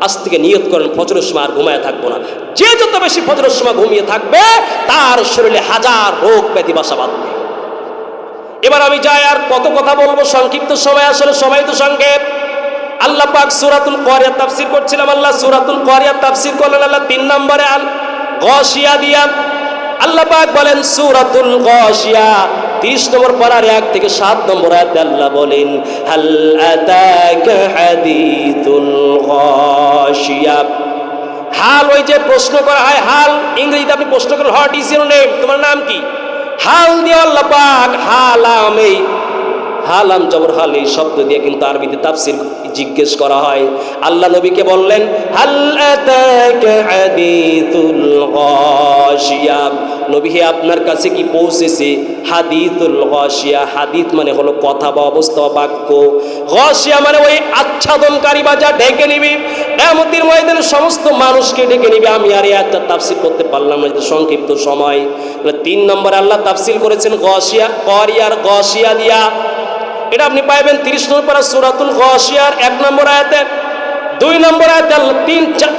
আজ থেকে নিয়ত করেন ফজরের সময় আর ঘুমায় থাকবো না। যে যত বেশি ফজরের সময় ঘুমিয়ে থাকবে তার শরীরে হাজার রোগ ব্যাধি বাসা বাঁধবে। এবার আমি যাই, আর কত কথা বলবো, সংক্ষিপ্ত সময়, আসলে সময় তো সংক্ষেপ। আল্লাহ পাক সূরাতুল কারিয়া তাফসীর করছিলাম, আল্লাহ সূরাতুল কারিয়া তাফসীর করলেন আল্লাহ 3 নম্বরে আল গাশিয়া দিয়া। আল্লাহ পাক বলেন সূরাতুল গাশিয়া 30 নম্বর পারার 1 থেকে 7 নম্বর আয়াতে আল্লাহ বলেন হাল আতাকা হাদিসুল গাশিয়া। হাল, ওই যে প্রশ্ন করা হয়, হাল ইংরেজিতে আপনি প্রশ্ন করেন হোয়াট ইজ ইউর নেম, তোমার নাম কি? হাল দিয়ে আল্লাহ পাক হালাম, এই হালাম জবর হাল এই শব্দ দিয়ে কিন্তু আরবিতে তাফসীর জিজ্ঞেস করা হয়। আল্লাহ নবীকে বললেন হাল আতাকা হাদিসুল গাশিয়া, নবী হে আপনার কাছে কি পৌঁছেছে হাদিসুল গাশিয়া। হাদিস মানে হলো কথা বা অবস্থা বা বাক্য, গাশিয়া মানে ওই আচ্ছাদনকারী বা যা ঢেকে নিবি, কিয়ামতের ময়দানে সমস্ত মানুষকে ঢেকে নিবি। আমি আর একটা তাফসীর করতে পারলাম না, সংক্ষিপ্ত সময়। 3 নম্বরে আল্লাহ তাফসীর করেছেন গাশিয়া, কারিয়ার গাশিয়া দিয়া। এটা আপনি পাইবেন 30 নম্বর পারা সূরাতুল গাশিয়ার 1 নম্বর আয়াতে। 2 নম্বর আয়াতে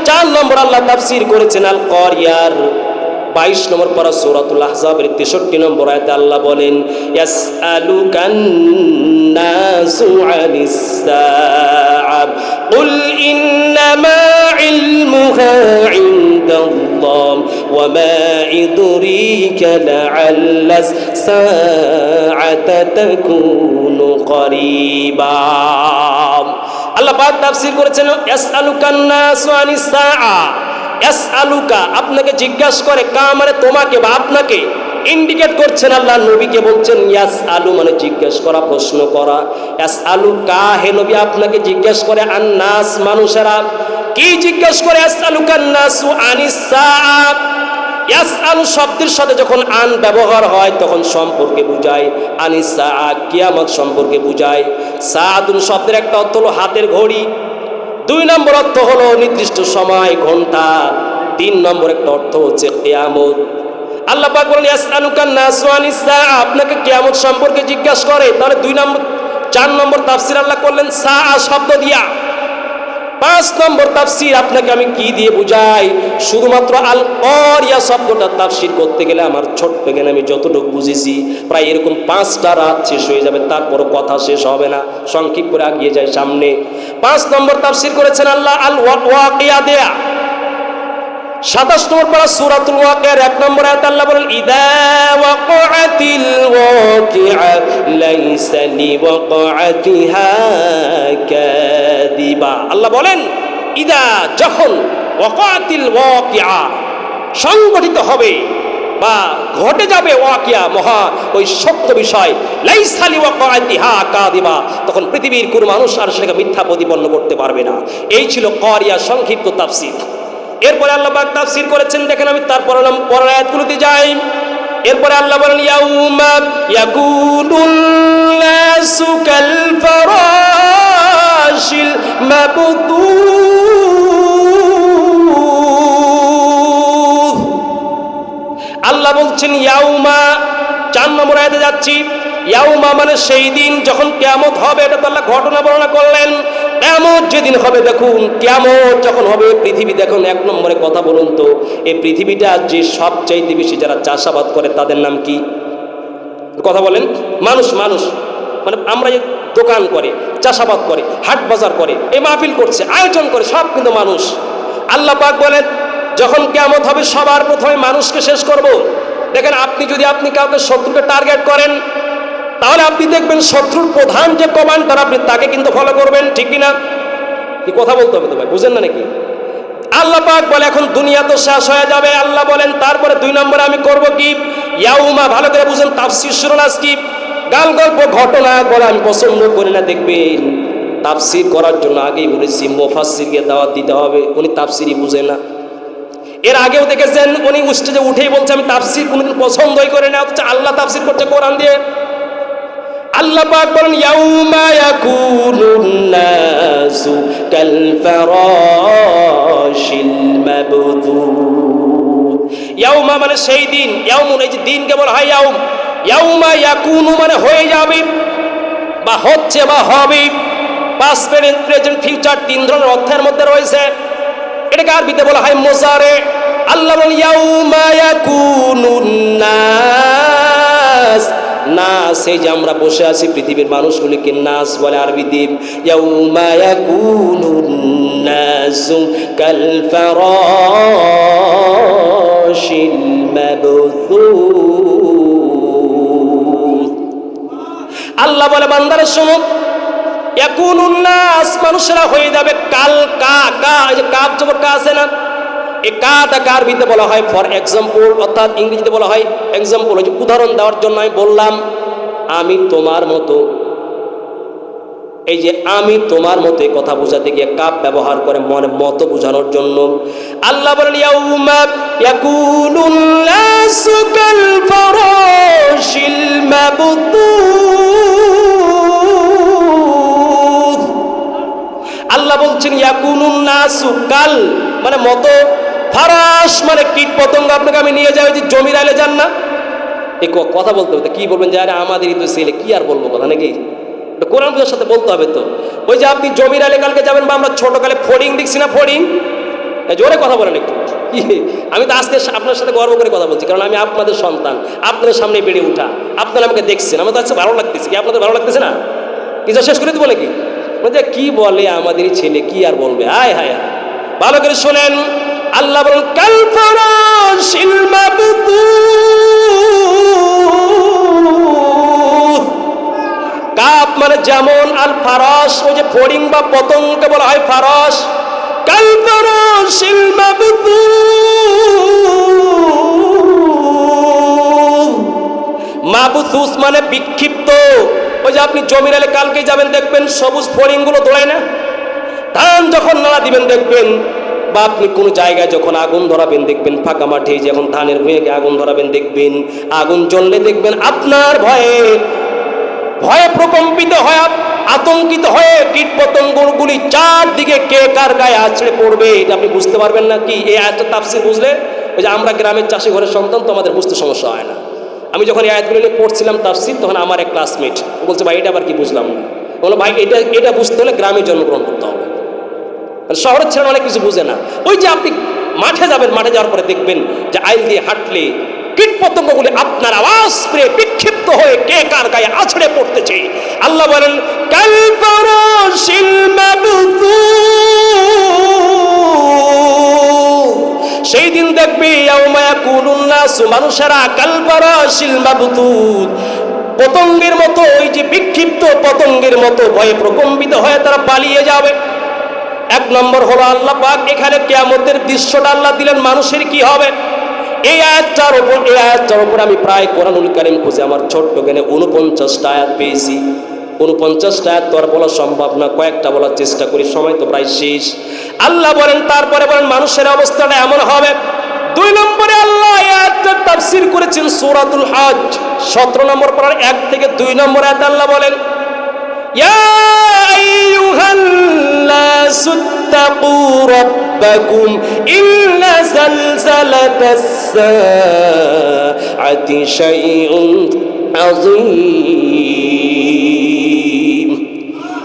4 নম্বর আল্লাহ তাফসীর করেছেন আল কারিয়ার 22 নম্বর পারা সূরাতুল আহজাবের 63 নম্বর আয়াতে আল্লাহ বলেন ইয়াসআলুকান নাসু আনিস সাআ কুল ইন্নামা ইলমুহা ইনদাল্লাহ ওয়া মা ইদরিকা লাআল্লাস সাআতা তাকুনু করিবা। আল্লাহ পাক তাফসীর করেছেন ইয়াসআলুকান নাসু আনিস সাআ। ইয়াসআলুকা আপনাকে জিজ্ঞাসা করে, কা মানে তোমাকে বা আপনাকে ইন্ডিকেট করছেন আল্লাহ নবীকে বলছেন ইয়াসআলু মানে জিজ্ঞেস করা, প্রশ্ন করা। ইয়াসআলুকা হে নবী আপনাকে জিজ্ঞেস করে, আন-নাস মানুষেরা কি জিজ্ঞেস করে? ইয়াসআলুকান নাসু আনিস সাআ। ইয়াসআলু শব্দের সাথে যখন আন ব্যবহার হয় তখন সম্পর্কে বুঝায়, আনিস সাআ কিয়ামত সম্পর্কে বুঝায়। সাআতুন শব্দের একটা অর্থ হলো হাতের ঘড়ি, 2 নম্বর অর্থ হলো নির্দিষ্ট সময়, ঘন্টা, 3 নম্বর একটা অর্থ হচ্ছে কিয়ামত। আল্লাহ পাক বলেন ইয়াসআলুকান নাসু আনিস সাআ, আপনাকে কিয়ামত সম্পর্কে জিজ্ঞাসা করে। তাহলে 4 নম্বর তাফসীর আল্লাহ করলেন সাআ শব্দ দিয়া। 5 নম্বর তাফসীর আপনাকে আমি কি দিয়ে বুঝাই? শুধুমাত্র আল কারিয়া শব্দটা তাফসীর করতে গেলে আমার ছোট্ট জ্ঞান আমি যতটুকু বুঝেছি প্রায় এরকম 5টা রাত শেষ হয়ে যাবে, তারপরও কথা শেষ হবে না। সংক্ষিপ্ত করে এগিয়ে যায় সামনে। 5 নম্বর তাফসীর করেছেন আল্লাহ আল ওয়াকিয়া দেয়া। 27 নম্বর পারা সূরাতুল ওয়াকিয়ার 1 নম্বর আয়াতে আল্লাহ বলেন ইদা ওয়াকাআতিল ওয়াকিআ লাইসা লিওয়াকাআতিহা কাযিবা। আল্লাহ বলেন ইদা যখন ওয়াকাআতিল ওয়াকিআ সংগঠিত হবে বা ঘটে যাবে ওয়াকিয়া মহা ওই সত্য বিষয়, লাইসা লিওয়াকাআতিহা কাযিবা, তখন পৃথিবীর কোনো মানুষ আর সেটাকে মিথ্যা প্রতিপন্ন করতে পারবে না। এই ছিল কারিয়া সংক্ষিপ্ত তাফসীর। এরপরে আল্লাহ পাক তাফসীর করেছেন, দেখেন আমি তারপর পরের আয়াতগুলোতে যাই। এরপরে আল্লাহ বলেন ইয়াউমা ইয়াকুনুন নাসু কাল ফারাশিল মাবতুহ। আল্লাহ বলছেন ইয়াউমা, 4 নম্বর আয়াতে যাচ্ছি। ইয়াউমা মানে সেই দিন যখন কিয়ামত হবে, এটা তো আল্লাহ ঘটনা বর্ণনা করলেন। কিয়ামত যেদিন হবে, দেখুন কিয়ামত যখন হবে পৃথিবী, দেখুন 1 নম্বরে কথা বলুন তো, এই পৃথিবীটা যে সবচাইতে বেশি যারা চাষাবাদ করে তাদের নাম কি? কথা বলেন। মানুষ মানে আমরা যে দোকান করে, চাষাবাদ করে, হাট বাজার করে, এই মাহফিল করছে, আয়োজন করে, সব কিন্তু মানুষ। আল্লাহ পাক বলেন যখন কিয়ামত হবে সবার প্রথমে মানুষকে শেষ করব। দেখেন আপনি কাউকে শত্রুকে টার্গেট করেন, তাহলে আপনি দেখবেন শত্রুর প্রধান যে কমান্ডার আপনি তাকে কিন্তু ফলো করবেন, ঠিক কিনা? কি কথা বলতে হবে তো ভাই, বুঝেন না নাকি? আল্লাহ পাক বলে এখন দুনিয়া তো শেষ হয়ে যাবে। আল্লাহ বলেন তারপরে 2 নম্বরে আমি করব কি? ইয়াউমা, ভালো করে বুঝেন, তাফসীর শুনুন। আজকে গাল গল্প ঘটনা বলা আমি পছন্দ করি না। দেখবেন তাফসীর করার জন্য আগেই বলেছি মুফাসসিরকে দাওয়াত দিতে হবে, উনি তাফসীরই বুঝে না। এর আগেও দেখেছেন উনি স্টেজে উঠেই বলছে আমি তাফসীর কোনোদিন পছন্দই করে না, অথচ আল্লাহ তাফসীর করছে কোরআন দিয়ে। আল্লাহ পাক বলেন ইয়াউমা ইয়াকুনুন নাসু কাল ফারাশিল মাবথুত। ইয়াউমা মানে সেই দিন, ইয়াউমুন এই যে দিনকে বলা হয় ইয়াউম, ইয়াউমা ইয়াকুনু মানে হয়ে যাবে বা হচ্ছে বা হবে, পাস্ট প্রেজেন্ট ফিউচার তিন ধরনের অর্থের মধ্যে রয়েছে। এটাকে আরবিতে বলা হয় মুজারে। আল্লাহ বলেন ইয়াউমা ইয়াকুনুন নাস, নাস এই যে আমরা বসে আছি পৃথিবীর মানুষগুলিকে নাস বলে আরবিতে। ইয়াউমা ইয়াকুনুন নাসু কাল ফারাশিল মাবথুত। আল্লাহ বলে বান্দারা শোনো, ইয়াকুনুন নাস মানুষেরা হয়ে যাবে কাল কা, কা এই যে কাব জবর কা আছে না, এই কাটা আরবিতে বলা হয় ফর এক্সাম্পল, অর্থাৎ ইংরেজিতে বলা হয় এক্সাম্পল। ওই যে উদাহরণ দেওয়ার জন্য আমি বললাম আমি তোমার মতো, এই যে আমি তোমার মতো এই কথা বোঝাতে গিয়ে কাপ ব্যবহার করে মনে মতো বোঝানোর জন্য। আল্লাহ বলেন ইয়াউমা ইয়াকুনুন নাসু কাল ফারাশিল মাবথুত। আল্লাহ বলছেন ইয়াকুনুন নাসু কাল মানে মতো, ফারাশ মানে কীট পতঙ্গ। আপনাকে আমি নিয়ে যাই যে জমির আইলে যান না, এই কথা বলতে হবে কি বলবেন যে আরে আমাদেরই তো ছেলে, কি আর বলবো কথা নাকি, কোরআন বুঝার সাথে বলতে হবে। তো ওই যে আপনি জমির আলে কালকে যাবেন, বা আমরা ছোটকালে ফড়িং দেখছি না, ফড়িং, জোরে কথা বলেন একটু। আমি তো আজকে আপনার সাথে গর্ব করে কথা বলছি, কারণ আমি আপনাদের সন্তান, আপনাদের সামনে বেড়ে উঠা, আপনারা আমাকে দেখছেন, আমার তো আজকে ভালো লাগতেছে। কি আপনাদের ভালো লাগতেছে না? কিছু শেষ করে দেবো নাকি? বলছে কি বলে আমাদেরই ছেলে, কি আর বলবে। হায় হায় হায়, ভালো করে শোনেন। আল্লাহ বলেন কাল ফারাশিল মাবথুত। কাপ মানে যেমন, আল ফারাশ ওই যে ফড়িং বা পতঙ্গকে বলা হয় ফারাশ। কাল ফারাশিল মাবথুত, মাবথুস মানে বিক্ষিপ্ত। ওই যে আপনি জমির আলে কালকে যাবেন দেখবেন সবুজ ফড়িংগুলো দৌড়ায় না, ধান যখন নাড়া দিবেন দেখবেন, বা আপনি কোনো জায়গায় যখন আগুন ধরাবেন দেখবেন, ফাঁকা মাঠে যখন ধানের ভুঁয়ে আগুন ধরাবেন দেখবেন, আগুন জ্বললে দেখবেন আপনার ভয়ে ভয়ে প্রকম্পিত হয়, আতঙ্কিত হয়ে কীট পতঙ্গগুলি চারদিকে কে কার গায়ে আছড়ে পড়বে, এটা আপনি বুঝতে পারবেন না। কি এই আয়াতটা তাফসীর বুঝলে, ওই যে আমরা গ্রামের চাষি ঘরের সন্তান তো আমাদের বুঝতে সমস্যা হয় না। আমি যখন এই আয়াতগুলো নিয়ে পড়ছিলাম তাফসীর, তখন আমার এক ক্লাসমেট বলছে ভাই এটা আবার কি বুঝলাম না। বলো ভাই এটা বুঝতে হলে গ্রামে জন্মগ্রহণ করতে হবে, শহরের ছেলে অনেক কিছু বুঝে না। ওই যে আপনি মাঠে যাবেন, মাঠে যাওয়ার পরে দেখবেন যে আইল দিয়ে হাঁটলে কীট পতঙ্গগুলি আপনার আওয়াজ পেয়ে বিক্ষিপ্ত হয়ে কে কার গায়ে আছড়ে পড়তেছে। আল্লাহ বলেন কাল ফারাশিল মাবথুত, সেই দিন দেখবে ইয়াউমা ইয়াকুনুন নাসু মানুষেরা কাল ফারাশিল মাবথুত, পতঙ্গের মতো, ওই যে বিক্ষিপ্ত পতঙ্গের মতো ভয়ে প্রকম্পিত হয়ে তারা পালিয়ে যাবে। এক নম্বর হলো আল্লাহ পাক এখানে কিয়ামতের দৃশ্যটা আল্লাহ দিলেন মানুষের কি হবে। এই আয়াতটার উপর আমি প্রায় কোরআনুল কারীম খুঁজে আমার ছোট্ট জ্ঞানে 49টা আয়াত পেয়েছি। 49টা আয়াত তো আর বলা সম্ভব না, কয়েকটা বলার চেষ্টা করি, সময় তো প্রায় শেষ। আল্লাহ বলেন তারপরে বলেন মানুষের অবস্থাটা এমন হবে। 2 নম্বরে আল্লাহ আয়াতটা তাফসীর করেছেন সূরাতুল হজ 17 নম্বর পারার 1 থেকে 2 নম্বর আয়াতে আল্লাহ বলেন ইয়া আইয়ুহান নাসু ইত্তাকু রাব্বাকুম ইন্না যালযালাতাস সাআতি শাইউন আযীম।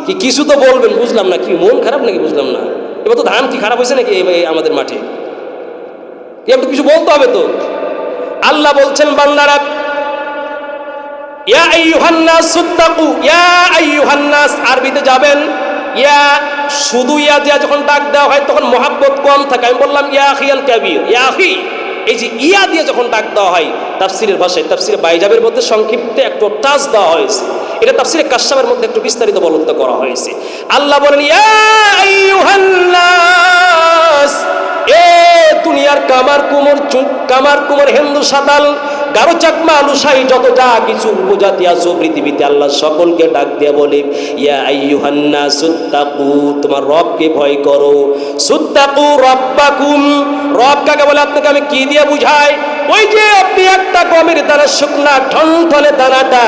কি কিছু তো বলবেন, বুঝলাম না। কি মন খারাপ নাকি? বুঝলাম না। এবার তো ধান কি খারাপ হয়েছে নাকি আমাদের মাঠে? একটু কিছু বলতে হবে তো। আল্লাহ বলছেন বান্দারা ইয়া আইয়ুহান নাস ইত্তাকু, ইয়া আইয়ুহান নাস আরবিতে যাবেন, ইয়া শুধু ইয়া দিয়া যখন ডাক দেওয়া হয় তখন মহাব্বত কম থাকে। আমি বললাম ইয়া আখিয়াল কাবীর, ইয়া আখি, এই যে ইয়া দিয়ে যখন ডাক দেওয়া হয় তাফসীরের ভাষায়, তাফসীরে বাইজাবের মধ্যে সংক্ষিপ্তে একটু টাচ দেওয়া হয়েছে, এটা তাফসীরে কাশফের মধ্যে একটু বিস্তারিত বলতে করা হয়েছে। আল্লাহ বলেন ইয়া আইয়ুহান নাস, এ দুনিয়ার কামার কুমোর হিন্দু সাদাল গারো চাকমা লুসাই যত যা কিছু উপজাতি আছে পৃথিবীতে আল্লাহ সকলকে ডাক দিয়ে বলে ইয়া আইয়ুহান নাস ইত্তাকু, তোমার রবকে ভয় করো। সুত্তাকু রাব্বাকুম, রব কাকে বলে আপনাকে আমি কি দিয়ে বুঝাই? ওই যে আপনি একটা গমের দানা শুকনা ঠনঠনে দানাটা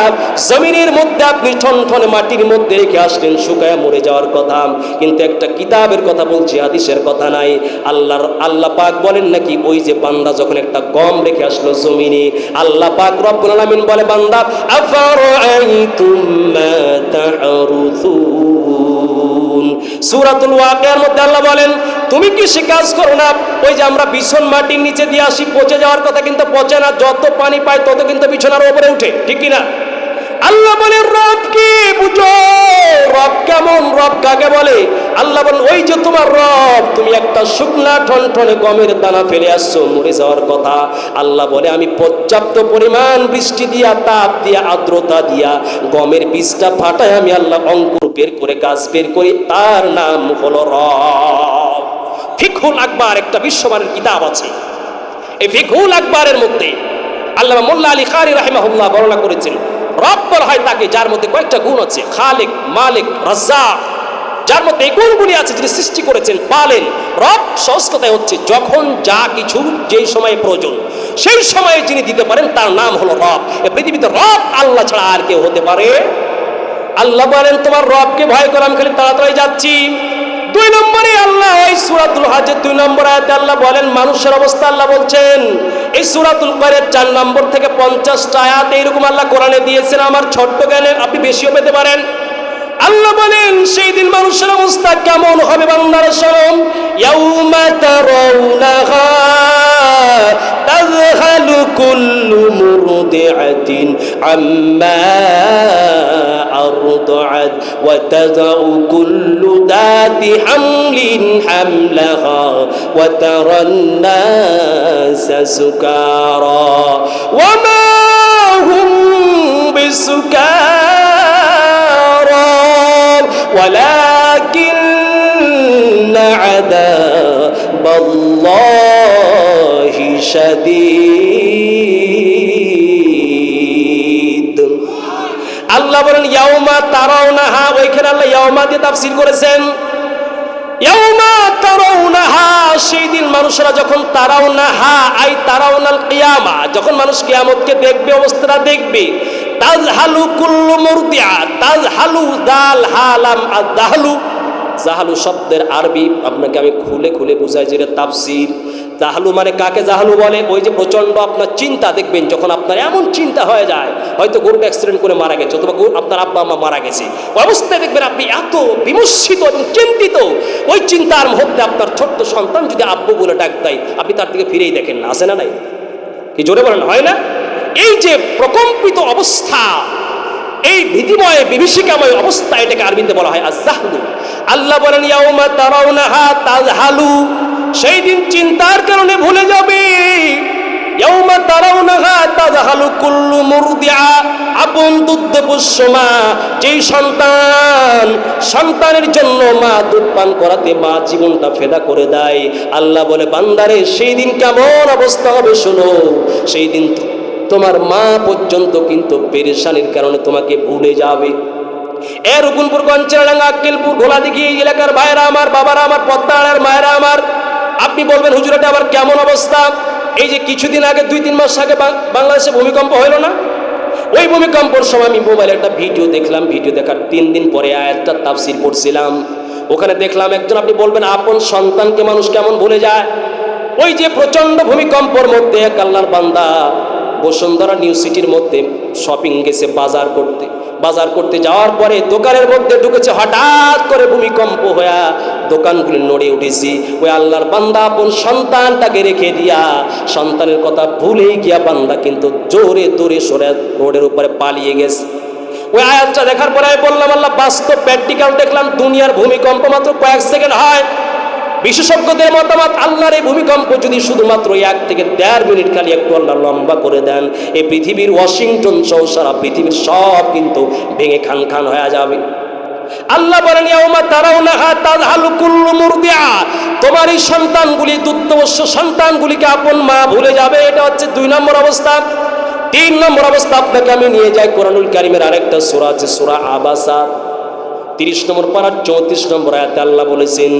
জমিনের মধ্যে আপনি ঠনঠনে মাটির মধ্যে রেখে আসলেন, শুকায় মরে যাওয়ার কথা, কিন্তু একটা কিতাবের কথা বলছি, হাদিসের কথা নাই। আল্লাহ পাক বলেন নাকি ওই যে বান্দা যখন একটা গম রেখে আসলো জমিনে, আল্লাহ পাক রব্বুল আলামিন বলে, বান্দা আফারাআইতুম মা তা'রুসুন, সূরাতুল ওয়াকিয়ার মধ্যে আল্লাহ বলেন তুমি কি সে কাজ করো না? ওই যে আমরা বিছন মাটির নিচে দিয়ে আসি, পচে যাওয়ার কথা কিন্তু পচে না, যত পানি পায় তত কিন্তু বিছানার উপরে উঠে, ঠিক কি না? আল্লাহ বলে রব কি বুঝো, রব কেমন, রব কাকে বলে? আল্লাহ বলেন ওই যে তোমার রব, তুমি একটা শুকনা ঠনঠনে গমের দানা ফেলে আসছো, মরে যাওয়ার কথা। আল্লাহ বলে আমি পর্যাপ্ত পরিমাণ বৃষ্টি দিয়া, তাপ দিয়া, আর্দ্রতা দিয়া গমের বীজটা ফাটায় আমি আল্লাহ অঙ্কুর বের করে গাছ বের করি, তার নাম হলো রব। ফিকহুল আকবার একটা বিশ্বমানের কিতাব আছে, এই ফিকহুল আকবরের মধ্যে আল্লামা মোল্লা আলী কারি রাহিমাহুল্লাহ বর্ণনা করেছেন, রব বলা হয় তাকে যার মধ্যে কয়েকটা গুণ আছে, খালিক, মালিক, রাজ্জাক, যার মধ্যে এই গুণগুলি আছে, যিনি সৃষ্টি করেছেন, পালেন। রব সহজ কথায় হচ্ছে যখন যা কিছু যেই সময়ে প্রয়োজন সেই সময়ে যিনি দিতে পারেন তার নাম হলো রব। এই পৃথিবীতে রব আল্লাহ ছাড়া আর কেউ হতে পারে? আল্লাহ বলেন তোমার রবকে ভয় করো, আমি খালি তাড়াতাড়ি যাচ্ছি। 2 নম্বরে আল্লাহ ওই সূরাতুল হজের 2 নম্বর আয়াতে আল্লাহ বলেন মানুষের অবস্থা। আল্লাহ বলছেন এই সূরাতুল করের 4 নম্বর থেকে 50টা আয়াত এরকম আল্লাহ কোরআনে দিয়েছেন, আমার ছোট্ট জ্ঞানে আপনি বেশিও পেতে পারেন। আল্লাহ বলেন সেই দিন মানুষের অবস্থা কেমন হবে, বান্দারা শোনো, ইয়াউমা তারাউনাহা তাযহালু কুল্লু মুরদিআতিন আম্মা আরদাআত ওয়া তাযাউ কুল্লু দাতি হামলিন হামলাহা ওয়া তারান নাসা সুকারা ওয়া মা হুম বিসুকারা ولكن عذاب الله شديد। আল্লাহ বলেন ইয়াউমা তারাউনাহা, ওইখানে আল্লাহ ইয়াউমা দিয়ে তাফসীর করেছেন। ইয়াউমা তারাউনাহা, সেই দিন মানুষরা যখন তারাউনাহা আই তারাউনাল কিয়ামা, যখন মানুষ কিয়ামতকে দেখবে, অবস্থাটা দেখবে। তাজহালু কুল্লু মুরদিআ, তাজহালু দাল হালাম আদাহলু, জাহালু শব্দের আরবি আপনাকে আমি খুলে খুলে বুঝাই, যেটা তাফসীর। জাহালু মানে কাকে জাহালু বলে? ওই যে প্রচন্ড আপনার চিন্তা, দেখবেন যখন আপনার এমন চিন্তা হয়ে যায়, হয়তো গরুটা অ্যাক্সিডেন্ট করে মারা গেছে অথবা আপনার আব্বা আম্মা মারা গেছে, ওই অবস্থায় দেখবেন আপনি এত বিমর্ষিত এবং চিন্তিত, ওই চিন্তার মধ্যে আপনার ছোট্ট সন্তান যদি আব্বু বলে ডাক দেয়, আপনি তার দিকে ফিরেই দেখেন না, আছে না নাই? কি জোরে বলেন, হয় না? এই যে প্রকম্পিত অবস্থা, এই ভীতিময় বিভীষিকাময় অবস্থা, এটাকে আরবিতে বলা হয় আজ-জাহলু। আল্লাহ বলেন ইয়াউমা তারাউনাহা তাযহালু, সেই দিন চিন্তার কারণে ভুলে যাবে। ইয়াউমা তারাউনাহা তাযহালু কুল্লু মুরদিআ, আপন দুগ্ধপোষ্য মা, যেই সন্তানের জন্য মা দুধ পান করাতে মা জীবনটা ফেদা করে দেয়, আল্লাহ বলে বান্দারে সেই দিন কেমন অবস্থা হবে শোনো। সেই দিন তোমার মা পর্যন্ত কিন্তু পেরেশানির কারণে তোমাকে ভুলে যাবে। এর রকুনপুর, গঞ্চেরাডাঙ্গা, আক্কেলপুর, ঘোলাদিঘি এই এলাকার ভাইরা আমার, বাবারা আমার, পদ্মাড়ার মায়েরা আমার, আপনি বলবেন হুজুর এটা আবার কেমন অবস্থা? এই যে কিছুদিন আগে 2-3 মাস আগে বাংলাদেশে ভূমিকম্প হইল না? ওই ভূমিকম্পের সময় আমি মোবাইলে একটা ভিডিও দেখলাম, ভিডিও দেখার 3 দিন পরে আয়াতটা তাফসীর পড়ছিলাম, ওখানে দেখলাম একজন, আপনি বলবেন আপন সন্তানকে মানুষ কেমন ভুলে যায়? ওই যে প্রচন্ড ভূমিকম্পের মধ্যে এক আল্লাহর বান্দা বসুন্ধরা নিউ সিটির মধ্যে শপিং গেছে বাজার করতে যাওয়ার পরে দোকানের মধ্যে ঢুকেছে, হঠাৎ করে ভূমিকম্প হয়ে দোকানগুলি নড়ে উঠেছি। ওই আল্লাহর বান্দা আপন সন্তানটাকে রেখে দিয়া সন্তানের কথা ভুলে গিয়া বান্দা কিন্তু জোরে দৌড়ে সরে রোডের উপরে পালিয়ে গেছে। ওই আয়াতটা দেখার পরে আমি বললাম আল্লাহ, বাস্তব প্র্যাকটিক্যাল দেখলাম, দুনিয়ার ভূমিকম্প মাত্র কয়েক সেকেন্ড হয়। বিশেষজ্ঞদের মতামত, আল্লাহর এই ভূমিকম্প যদি শুধুমাত্র 1 থেকে 1.5 মিনিট খালি একটু আল্লাহ লম্বা করে দেন, এই পৃথিবীর ওয়াশিংটন সহ সারা পৃথিবীর সব কিন্তু ভেঙে খান খান হয়ে যাবে। আল্লাহ বলেন ইয়াউমা তারাউনাহা তাযহালু কুল্লু মুরদিআ, তোমার এই সন্তানগুলি, দুগ্ধপোষ্য সন্তানগুলিকে আপন মা ভুলে যাবে। এটা হচ্ছে 2 নম্বর অবস্থা। 3 নম্বর অবস্থা আপনাকে আমি নিয়ে যাই কোরআনুল কারীমের আরেকটা সূরা আছে, সূরা আবাসা। 30 নম্বর পারা 34 নম্বর আয়াতে আল্লাহ বলেছেন,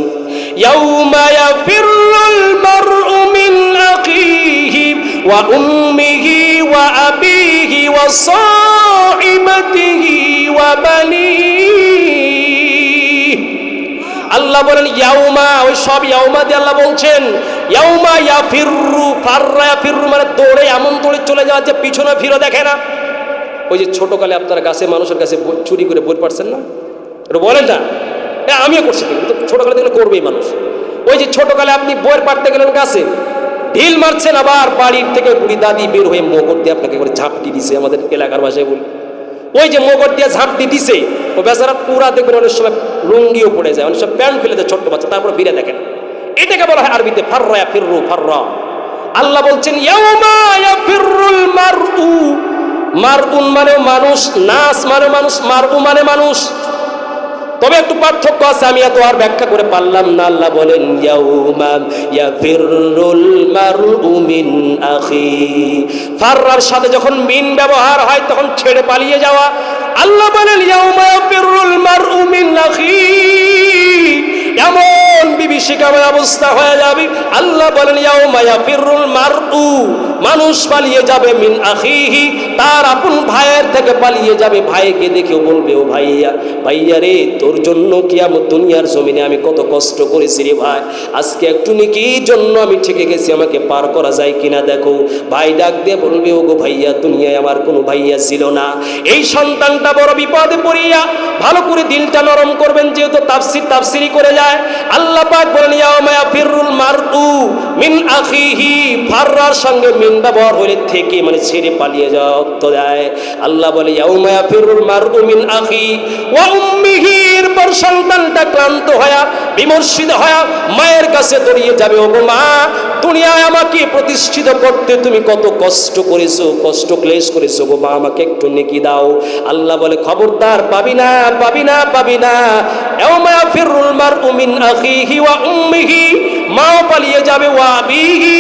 ইয়াউমা ইয়াফিরুল মারউ মিন আখিহি ওয়া উম্মিহি ওয়া আবিহি ওয়া সাহিবাতিহি ওয়া বানিহি। আল্লাহ বলেন ইয়াউমা, ওই সব ইয়াউমা দিয়ে আল্লাহ বলছেন ইয়াউমা ইয়াফিরু, ফাররা ইয়াফিরু মানে দৌড়ে, এমন দৌড়ে চলে যাওয়া যে পিছনে ফিরে দেখে না। ওই যে ছোটকালে আপনার কাছে মানুষের কাছে চুরি করে বই পারছেন না, এটা বলেন না, আমিও করছি, কিন্তু ছোটকালে দেখলে করবেই মানুষ। ওই যে ছোটকালে আপনি বইয়ের পাড়তে গেলেন গাছে, ঢিল মারছেন, আবার বাড়ির থেকে বুড়ি দাদি বের হয়ে মোগর দিয়ে আপনাকে করে ঝাপটি দিছে, আমাদের এলাকার ভাষায় বলি। ওই যে মোগর দিয়ে ঝাপটি দিছে, ও বেচারা পুরা দেখবেন অনেক সময় লুঙ্গিও পড়ে যায়, অনেক সময় প্যান্ট ফেলে দেয় ছোট্ট বাচ্চা, তারপর ফিরে দেখেন। এটাকে বলা হয় আরবিতে ফাররা ইয়াফিরু, ফাররা। আল্লাহ বলছেন ইয়াউমা ইয়াফিরুল মারউ, মারউন মানে মানুষ, নাস মানে মানুষ, মারউ মানে মানুষ। তবে একটু পার্থক্য আছে, আমি এত আর ব্যাখ্যা করে পারলাম না। আল্লাহ বলেন ইয়াউমা ইয়াফিরুল মারউ মিন আখি, ফাররার সাথে যখন মিন ব্যবহার হয় তখন ছেড়ে পালিয়ে যাওয়া। আল্লাহ বলেন ইয়াউমা ইয়াফিরুল মারউ মিন আখি, এমন বিভীষিকাময় অবস্থা হয়ে যাবে। আল্লাহ বলেন ইয়াউমা ইয়াফিরুল মারউ, মানুষ পালিয়ে যাবে মিন আখিহি, তার আপন ভাইয়ের থেকে পালিয়ে যাবে। ভাইকে দেখেও বলবে ও ভাইয়া, ভাইয়া রে তোর জন্য কিয়ামত দুনিয়ার জমিনে আমি কত কষ্ট করেছি রে ভাই, আজকে একটু নেকির জন্য আমি ঠেকে গেছি, আমাকে পার করা যায় কিনা দেখো। ভাই ডাক দিয়ে বলবে ও গো ভাইয়া, দুনিয়ায় আমার কোনো ভাইয়া ছিল না, এই সন্তানটা বড় বিপদে পড়িয়া, ভালো করে দিলটা নরম করবেন, যেহেতু তাফসিরি করে যায়। আল্লাহ পাক বলেন ইয়াউমা ইয়াফিরুল মারউ মিন আখিহি, ফাররার সঙ্গে মিন ব্যবহার হলে থেকে মানে ছেড়ে পালিয়ে যাওয়া অর্থ দেয়। আল্লাহ বলে ইয়াউমা ইয়াফিরুল মারউ মিন আখি ওয়া উম্মিহি, এরপর সন্তানটা ক্লান্ত হয়া বিমর্ষিত হয়া মায়ের কাছে দৌড়িয়ে যাবে, ওগো মা, দুনিয়ায় আমাকে প্রতিষ্ঠিত করতে তুমি কত কষ্ট করেছো, কষ্ট ক্লেশ করেছো গো মা, আমাকে একটু নেকি দাও। আল্লাহ বলে খবরদার, পাবি না, পাবি না, পাবি না। ইয়াউমা ইয়াফিরুল মারউ মিন আখিহি ওয়া উম্মিহি, মাও পালিয়ে যাবে, ওয়া আবিহি,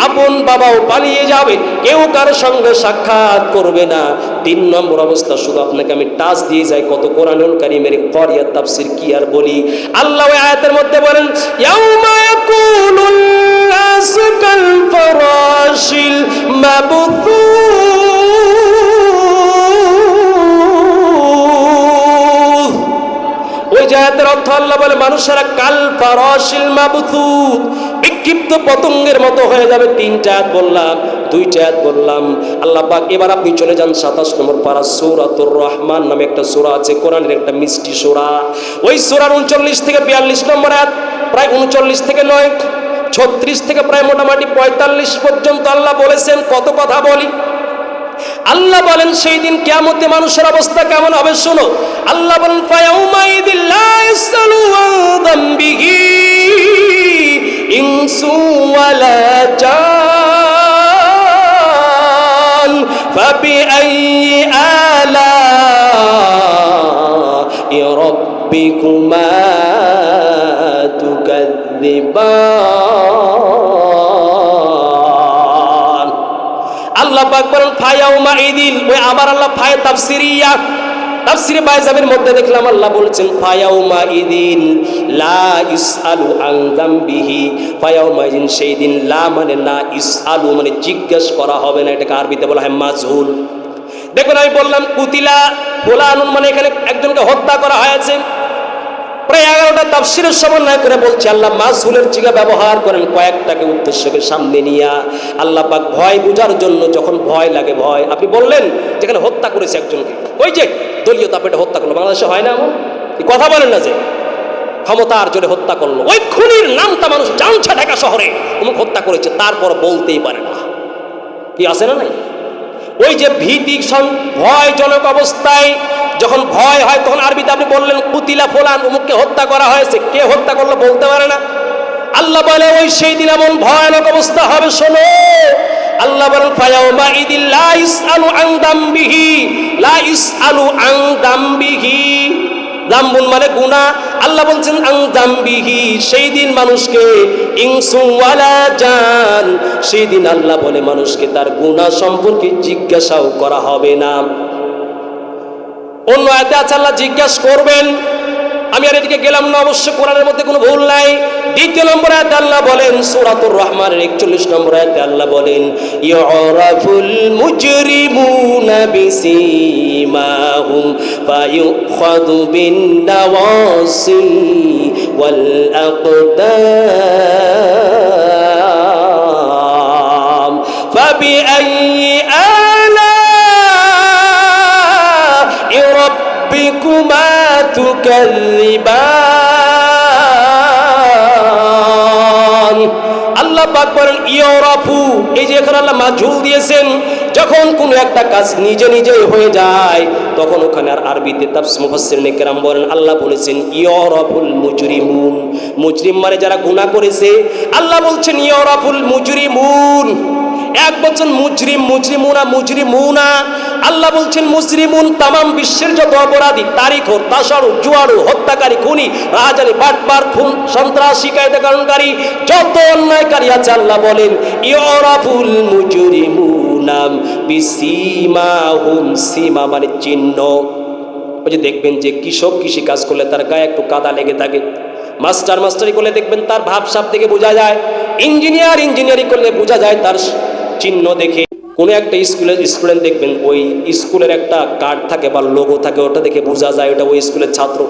আপন বাবাও পালিয়ে যাবে, কেউ কার সঙ্গে সাক্ষাৎ করবে না। 3 নম্বর অবস্থা, শুধু আপনাকে আমি টাচ দিয়ে যাই, কত কোরআনুল কারীমের করিয়া তাফসীর কি আর বলি। আল্লাহ ওই আয়াতের মধ্যে বলেন ইয়াউমা ইয়াকুলুন নাসু কাল ফারাশিল মাবথুস, ওই জায়গাতের অর্থ আল্লাহ বলে মানুষেরা কাল ফারাশিল মাবথুস, বিক্ষিপ্ত পতঙ্গের মতো হয়ে যাবে। 3টা আয়াত বললাম, 2টা আয়াত বললাম। আল্লাহ পাক এবার আপনি চলে যান 27 নম্বর পারা, সূরাতুর রহমান নামে একটা সূরা আছে, কোরআনের একটা মিষ্টি সূরা। ওই সূরার 39 থেকে 42 নম্বর আয়াত, প্রায় 39 থেকে 9, 36 থেকে প্রায় মোটামুটি 45 পর্যন্ত আল্লাহ বলেছেন। কত কথা বলি। আল্লাহ বলেন সেই দিন কিয়ামতে মানুষের অবস্থা কেমন হবে শোনো। আল্লাহ বলেন ফায়াউমাইদিল লা ইয়াসআলু আন যামবিহি ইনসু ওয়ালা জান ফাবিআইয়ি আলা'i রাব্বিকুমা তুকাযযিবান। আল্লাহ পাক বলেন ফায়াউমা ইদিন, ওই আবার আল্লাহ ফায়ে তাফসিরিয়া, তাফসিরে বাইজাবের মধ্যে দেখলাম আল্লাহ বলেছেন ফায়াউমা ইদিন লা ইসআলু আন যামবিহি, ফায়াউমা ইদিন সেই দিন, লা মানে না, ইসআলু মানে জিজ্ঞেস করা হবে না, এটাকে আরবিতে বলা হয় মাজহুল। দেখুন আমি বললাম কুতিলা ফুলানুন মানে এখানে একজনকে হত্যা করা হয়েছে। প্রায় 11টা তাফসীরের সমন্বয় করে বলছে আল্লাহ মাজহুলের চিহ্ন ব্যবহার করেন কয়েকটাকে উদ্দেশ্যকে সামনে নিয়ে। আল্লাহ পাক ভয় বুঝার জন্য, যখন ভয় লাগে, ভয়, আপনি বললেন যেখানে হত্যা করেছে একজনকে, ওই যে দলীয় তাপেটা হত্যা করলো, বাংলাদেশে হয় না এমন, কথা বলেন না যে ক্ষমতার জোরে হত্যা করলো, ওই খুনির নামটা মানুষ জানছে ঢাকা শহরে অমুক হত্যা করেছে, তারপর বলতেই পারে না, কি আছে না নাই? ওই যে ভীতি ভয়জনক অবস্থায় যখন ভয় হয় তখন আরবিতে আপনি বললেন কুতিলা ফুলান, অমুককে হত্যা করা হয়েছে, কে হত্যা করলো বলতে পারে না। আল্লাহ বলে ওই সেই দিন এমন ভয়ানক অবস্থা হবে শোনো। আল্লাহ বলেন ফায়াউমা ইদিল লা ইসআলু আন যামবিহি, লা ইসআলু আন যামবিহি, যামবুন মানে গুনাহ। আল্লাহ বলছেন আন যামবিহি, সেই দিন মানুষকে ইনসু ওয়ালা জান, সেই দিন আল্লাহ বলে মানুষকে তার গুনাহ সম্পর্কে জিজ্ঞাসাও করা হবে না। অন্য আয়াতে আছে আল্লাহ জিজ্ঞাসা করবেন। আমি আর এদিকে গেলাম না, অবশ্য কোরআনের মধ্যে কোনো ভুল নাই। দ্বিতীয় নম্বর আয়াতে আল্লাহ বলেন, সূরাতুর রহমানের 41 নম্বর আয়াতে আল্লাহ বলেন, ইউরাফুল মুজরিমুনা বিসীমাহুম ফায়ুখাযু বিন নাওয়াসি ওয়াল আকদাম ফাবিআইয়ি আলা'i রাব্বিকুমা তুকাযযিবান। আল্লাহ পাক বলেন ইউরাফু, এই যে এখানে আল্লাহ মাজহুল দিয়েছেন, যখন কোনো একটা কাজ নিজে নিজেই হয়ে যায় তখন ওখানে আর আরবিতে তাফসীর মুফাসসিরিনে কেরাম বলেন আল্লাহ বলেছেন ইউরাফুল মুজরিমুন, মুজরিম মানে যারা গুনাহ করেছে। আল্লাহ বলছেন ইউরাফুল মুজরিমুন, এক বচন মুজরিম, মুজরিমুনা, মুজরিমুনা। আল্লাহ বলছেন মুজরিমুন তামাম বিশ্বের যত অপরাধী, তারিখোর, তাসারু, জুয়ারু, হত্যাকারী, খুনি, রাহাজানি, বাটপার, খুন, সন্ত্রাসী, কায়দাকানুনকারী, যত অন্যায়কারী আছে আল্লাহ বলেন ইউরাফুল মুজরিমুনা বিসীমাহুম, সীমা মানে চিহ্ন। ওই যে দেখবেন যে কৃষক কৃষি কাজ করলে তার গায়ে একটু কাদা লেগে থাকে, মাস্টারি করলে দেখবেন তার ভাবসাব থেকে বোঝা যায়, ইঞ্জিনিয়ারিং করলে বোঝা যায় তার চিহ্ন দেখে। কোনো একটা স্কুলের স্টুডেন্ট দেখবেন ওই স্কুলের একটা কার্ড থাকে বা লোগো থাকে, ওটা দেখে বোঝা যায় ওটা ওই স্কুলের ছাত্র।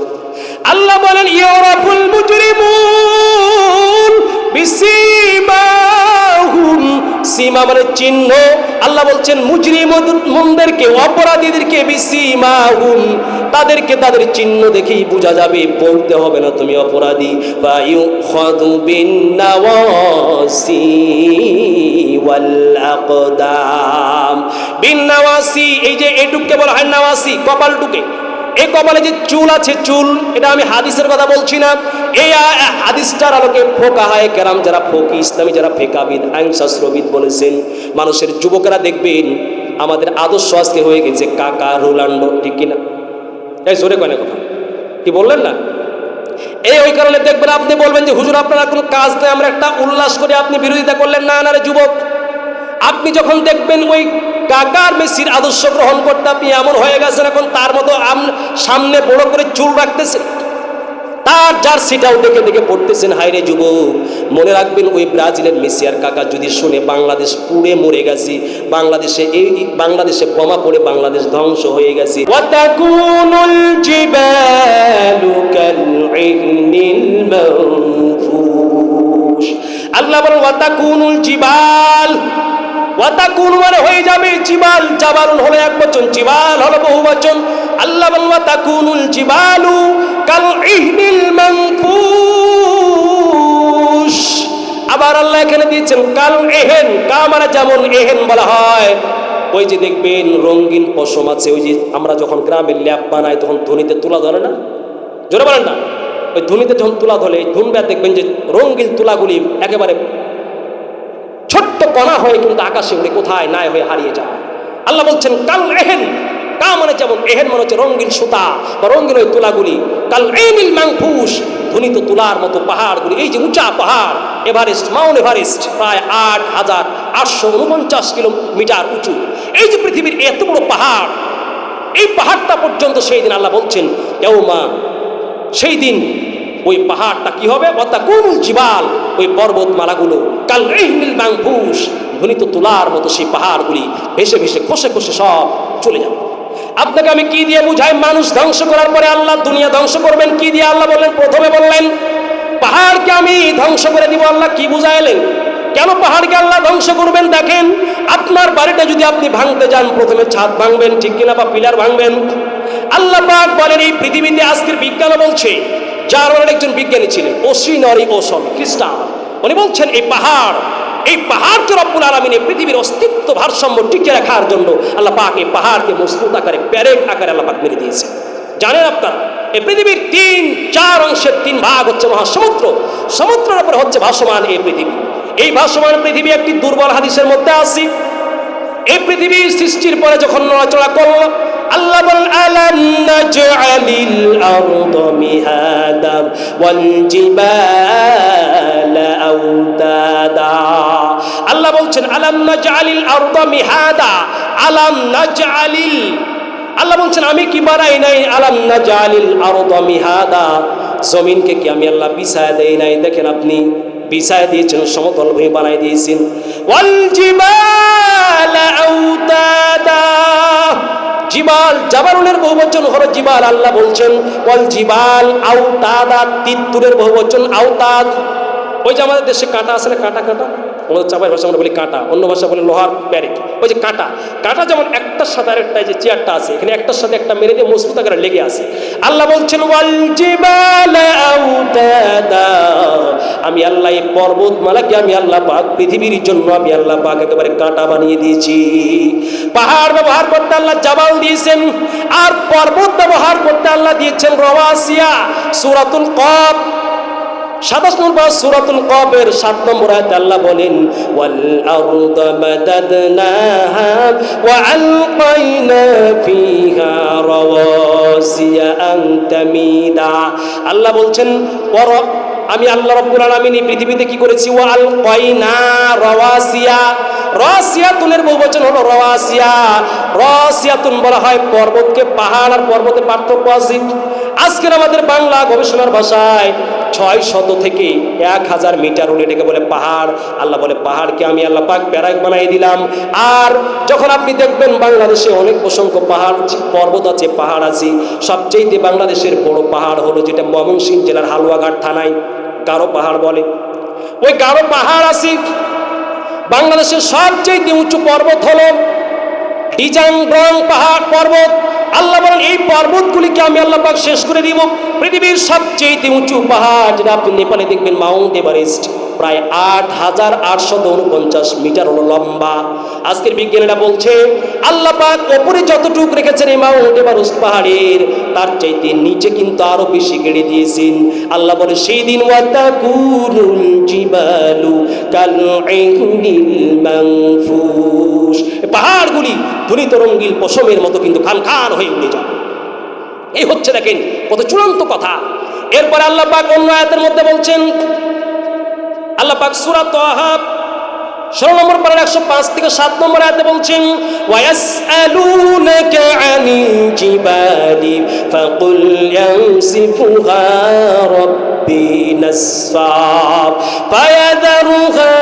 আল্লাহ বলেন ইউরাফুল মুজরিমুন বিসীমাহুম, সীমা মানে চিহ্ন। আল্লাহ বলছেন মুজরিমদেরকে, অপরাধীদেরকে বিসীমাহুম, তাদেরকে তাদের চিহ্ন দেখেই বোঝা যাবে, বলতে হবে না তুমি অপরাধী। ফায়ুখাযু বিন নাওয়াসি ওয়াল আকদাম, বিন নাওয়াসি, এই যে এটুককে বলা হয় নাওয়াসি, কপালটুকে। এই কপালে যে চুল আছে, চুল, এটা আমি হাদিসের কথা বলছি না, এই হাদিসটার আলোকে ফোকাহায়ে কেরাম যারা ফকি, ইসলামী যারা ফিকাহবিদ, আইনশাস্ত্রবিদ বলেছেন মানুষের যুবকেরা দেখবেন আমাদের আদর্শ আজকে হয়ে গেছে কাকা রোনাল্ডো, ঠিক কিনা? এই জোরে কয় না কথা, কি বললেন না? ওই কারণে দেখবেন আপনি বলবেন যে হুজুর আপনারা কোনো কাজ নেই, আমরা একটা উল্লাস করে আপনি বিরোধিতা করলেন। না না রে যুবক, আপনি যখন দেখবেন ওই কাকার মেসির আদর্শ গ্রহণ করতে আপনি এমন হয়ে গেছেন এখন তার মতো সামনে বড় করে চুল রাখতেছেন, তার জার্সিটাও দেখে দেখে পড়তেছেন। হায়রে যুবক, মনে রাখবেন ওই ব্রাজিলের মেসি আর কাকা যদি শুনে বাংলাদেশ পুড়ে মরে গেছে, বাংলাদেশে বোমা পড়ে বাংলাদেশ ধ্বংস হয়ে গেছে। ওয়াতাকুনুল জিবালু কালইহনিল মানফুশ, আল্লাহ বলেন ওয়াতাকুনুল জিবাল, ওয়াতাকুন মানে হয়ে যাবে, জিবাল, জাবালুন হলো এক বচন, জিবাল হলো বহু বচন। আল্লাহ বলেন ওয়াতাকুনুল জিবালু কালইহনিল মানফুশ, আবার আল্লাহ এখানে দিয়েছেন কাল এহেন, কা মানে যেমন, এহেন বলা হয় ওই যে দেখবেন রঙিন পশম আছে, ওই যে আমরা যখন গ্রামে ল্যাপ বানাই তখন ধুনিতে তুলা ধরে না, জোরে বলেন না, ওই ধুনিতে যখন তুলা ধরে ধুনবে দেখবেন যে রঙিন তুলাগুলি একেবারে ছোট্ট কণা হয়ে কিন্তু আকাশে উড়ে কোথায় নাই হয়ে হারিয়ে যায়। আল্লাহ বলছেন কাল এহেন, কা মানে যেমন, এহেন মানে হচ্ছে রঙিন সুতা বা রঙিন ওই তুলাগুলি, কাল ইহনিল মানফুশ, ধুনিত তুলার মতো পাহাড়গুলি, এই যে উঁচা পাহাড় এভারেস্ট, মাউন্ট এভারেস্ট প্রায় 8,849 কিলোমিটার উঁচু, এই যে পৃথিবীর এত বড় পাহাড়, এই পাহাড়টা পর্যন্ত সেই দিন আল্লাহ বলছেন ইয়াউমা, সেই দিন ওই পাহাড়টা কি হবে, ওয়াতাকুনুল জিবাল, ওই পর্বতমালাগুলো কাল ইহনিল মানফুশ, ধুনিত তুলার মতো সেই পাহাড়গুলি ভেসে ভেসে খসে খসে সব চলে যাবে। আপনাকে আমি কি দিয়ে বুঝাই, মানুষ ধ্বংস করার পরে আল্লাহ দুনিয়া ধ্বংস করবেন কি দিয়ে? আল্লাহ বললেন, প্রথমে বললেন পাহাড়কে আমি ধ্বংস করে দিব। আল্লাহ কি বুঝাইলেন? কেন পাহাড়কে আল্লাহ ধ্বংস করবেন? দেখেন, আপনার বাড়িটা যদি আপনি ভাঙতে যান প্রথমে ছাদ ভাঙবেন, ঠিক কিনা, বা পিলার ভাঙবেন। আল্লাহ পাক বলেন এই পৃথিবীতে আজকের বিজ্ঞান বলছে, যার একজন বিজ্ঞানী ছিলেন ওসিনরি ওসন খ্রিস্টান, উনি বলছেন এই পাহাড়কে রব্বুল আলামিন এই পৃথিবীর অস্তিত্ব ভারসাম্য টিকে রাখার জন্য আল্লাহ পাক এই পাহাড়কে মজবুত আকারে, প্যারেক আকারে আল্লাহ পাক মেরে দিয়েছে। জানেন আপনারা এই পৃথিবীর 3-4 অংশের 3 ভাগ হচ্ছে মহাসমুদ্র, সমুদ্রের উপরে হচ্ছে ভাসমান এই পৃথিবী। এই ভাসমান পৃথিবী একটি দুর্বল হাদিসের মধ্যে আছে, এই পৃথিবীর সৃষ্টির পরে যখন নড়াচড়া করল, আল্লাহ বলেন আলাম নাজআলিল আরদা মিহাদা ওয়াল জিবালা আওতাদা। আল্লাহ বলছেন আলাম নাজআলিল আরদা মিহাদা, আলাম নাজআলিল, আল্লাহ বলছেন আমি কি বানাই নাই, আলাম নাজালিল আরদা মিহাদা, জমিনকে কি আমি আল্লাহ বিছায়া দেই নাই? দেখেন আপনি বিছায়া দিয়েছেন, সমতল ভূমি বানাই দিয়েছেন। ওয়াল জিবালা আওতাদা, জিবাল, জাবালুনের বহুবচন হলো জিবাল। আল্লাহ বলছেন ওয়াল জিবাল আওতাদা, তিত্তুরের বহুবচন আওতাদ। ওই যে আমাদের দেশে কাঁটা আছে না, কাঁটা কাঁটা, আমাদের চাপাই ভাষা আমরা বলি কাঁটা, অন্য ভাষা বলে লোহার ব্যারেক। ওই যে কাঁটা, কাঁটা যেমন একটার সাথে আরেকটা, যে চেয়ারটা আছে এখানে একটার সাথে একটা মেরে দিয়ে মজবুত আকারে লেগে আছে। আল্লাহ বলছেন ওয়াল জিবালা আওতাদা, আমি আল্লাহ এই পর্বতমালাকে আমি আল্লাহ পাক পৃথিবীর জন্য আমি আল্লাহ পাক একেবারে কাঁটা বানিয়ে দিয়েছি। পাহাড় ব্যবহার করতে আল্লাহ জাবাল দিয়েছেন, আর পর্বত ব্যবহার করতে আল্লাহ দিয়েছেন রওয়াসিয়া। সূরাতুল কফ 27 নম্বর সূরাতুল কফের 7 নম্বর আয়াতে আল্লাহ বলেন ওয়াল আরদা মাদাদনাহা ওয়া আলকাইনা ফিহা রাওয়াসিয়া আন তামিদা। আল্লাহ বলছেন আমি আল্লাহ রাব্বুল আলামিন এই পৃথিবীতে কি করেছি, ওয়া আলকাইনা রাওয়াসিয়া, রাসিয়াতুনের বহুবচন হলো রাওয়াসিয়া। রাসিয়াতুন বলা হয় পর্বতকে, পাহাড় আর পর্বতে পার্থক্য আছে। আজকের আমাদের বাংলা গবেষণার ভাষায় 600 থেকে 1000 মিটার হলে এটাকে বলে পাহাড়। আল্লাহ বলে পাহাড়কে আমি আল্লাহ পাক প্যারাক বানিয়ে দিলাম। আর যখন আপনি দেখবেন বাংলাদেশে অনেক অসংখ্য পাহাড় পর্বত আছে, পাহাড় আছে, সবচেয়ে বাংলাদেশের বড় পাহাড় হলো যেটা ময়মনসিংহ জেলার হালুয়াঘাট থানায় গারো পাহাড় বলে। ওই গারো পাহাড় আছে। বাংলাদেশের সবচেয়ে উঁচু পর্বত হলো ডিজাংরং পাহাড় পর্বত। আল্লাহ বলেন এই পর্বতগুলিকে আমি আল্লাহ পাক শেষ করে দিব। পৃথিবীর সবচেয়ে উঁচু পাহাড় যেটা আপনি নেপালে দেখবেন মাউন্ট এভারেস্ট, প্রায় 8849 মিটার হলো লম্বা। আজকের বিজ্ঞানীরা বলছে আল্লাহ পাক উপরে যতটুকু রেখেছেন এই মাউন্ট এভারেস্ট পাহাড়ের, তার চাইতে নিচে কিন্তু আরো বেশি গেড়ে দিয়েছেন। আল্লাহ বলে সেই দিন ওয়াতাকুনুল জিবালু কালঈনিল মানফুশ, পাহাড়গুলি ধুলি তরঙ্গিল পশমের মতো কিন্তু খান খান হয়ে উড়ে যাবে। এই হচ্ছে দেখেন কত চূড়ান্ত কথা। এরপরে আল্লাহ পাক অন্য আয়াতের মধ্যে বলছেন, আল্লাহ পাক সূরা তাহা 16 নম্বর পারার 105 থেকে 7 নম্বর আয়াতে বলছেন ওয়ায়াসআলুনাকা আনিল জিবালি ফাকুল ইয়ানসিফুহা রাব্বি নাসফা ফায়াদরুহা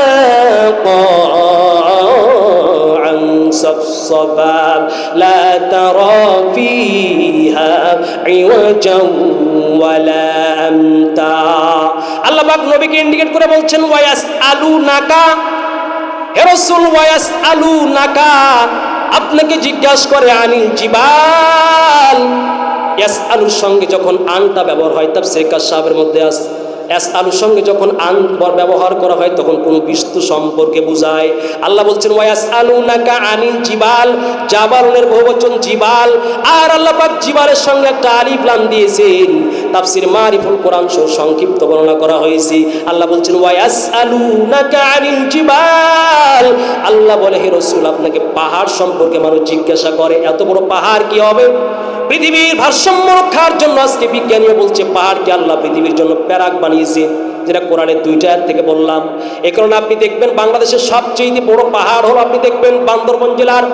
কাআন সাফসাফা লা তারা ফিহা ইওয়াজান ওয়ালা আমতা। আল্লাহ পাক নবীকে ইন্ডিকেট করে বলছেন ওয়ায়াসআলুনাকা, হে রাসূল ওয়ায়াসআলুনাকা, আপনাকে জিজ্ঞাসা করে আনিল জিবাল। ইয়াসআলুর সঙ্গে যখন আনটা ব্যবহার হয় তাফসীর কাশাফের মধ্যে আছে, ইয়াসআলুর সঙ্গে যখন আন ব্যবহার করা হয় তখন কোনো বস্তু সম্পর্কে বোঝায়। আল্লাহ বলছেন ওয়ায়াসআলুনাকা আনিল জিবাল, জাবালুনের বহুবচন জিবাল। আর আল্লাহ পাক জিবালের সঙ্গে একটা আলিফ লাম দিয়েছেন। তাফসীর মারিফুল কোরআন সহ সংক্ষিপ্ত বর্ণনা করা হয়েছে। আল্লাহ বলছেন ওয়ায়াসআলুনাকা আনিল জিবাল, আল্লাহ বলে হে রাসূল আপনাকে পাহাড় সম্পর্কে মানুষ জিজ্ঞাসা করে, এত বড় পাহাড় কি হবে? পৃথিবীর ভারসাম্য রক্ষার জন্য আজকে বিজ্ঞানীরা বলছে পাহাড়কে আল্লাহ পৃথিবীর জন্য প্যারাক বানিয়েছে, যেটা কোরআনের 2টা আয়াত থেকে বললাম। এই কারণে আপনি দেখবেন বাংলাদেশের সবচেয়ে বড় পাহাড় হলো আপনি দেখবেন বান্দরবান জেলার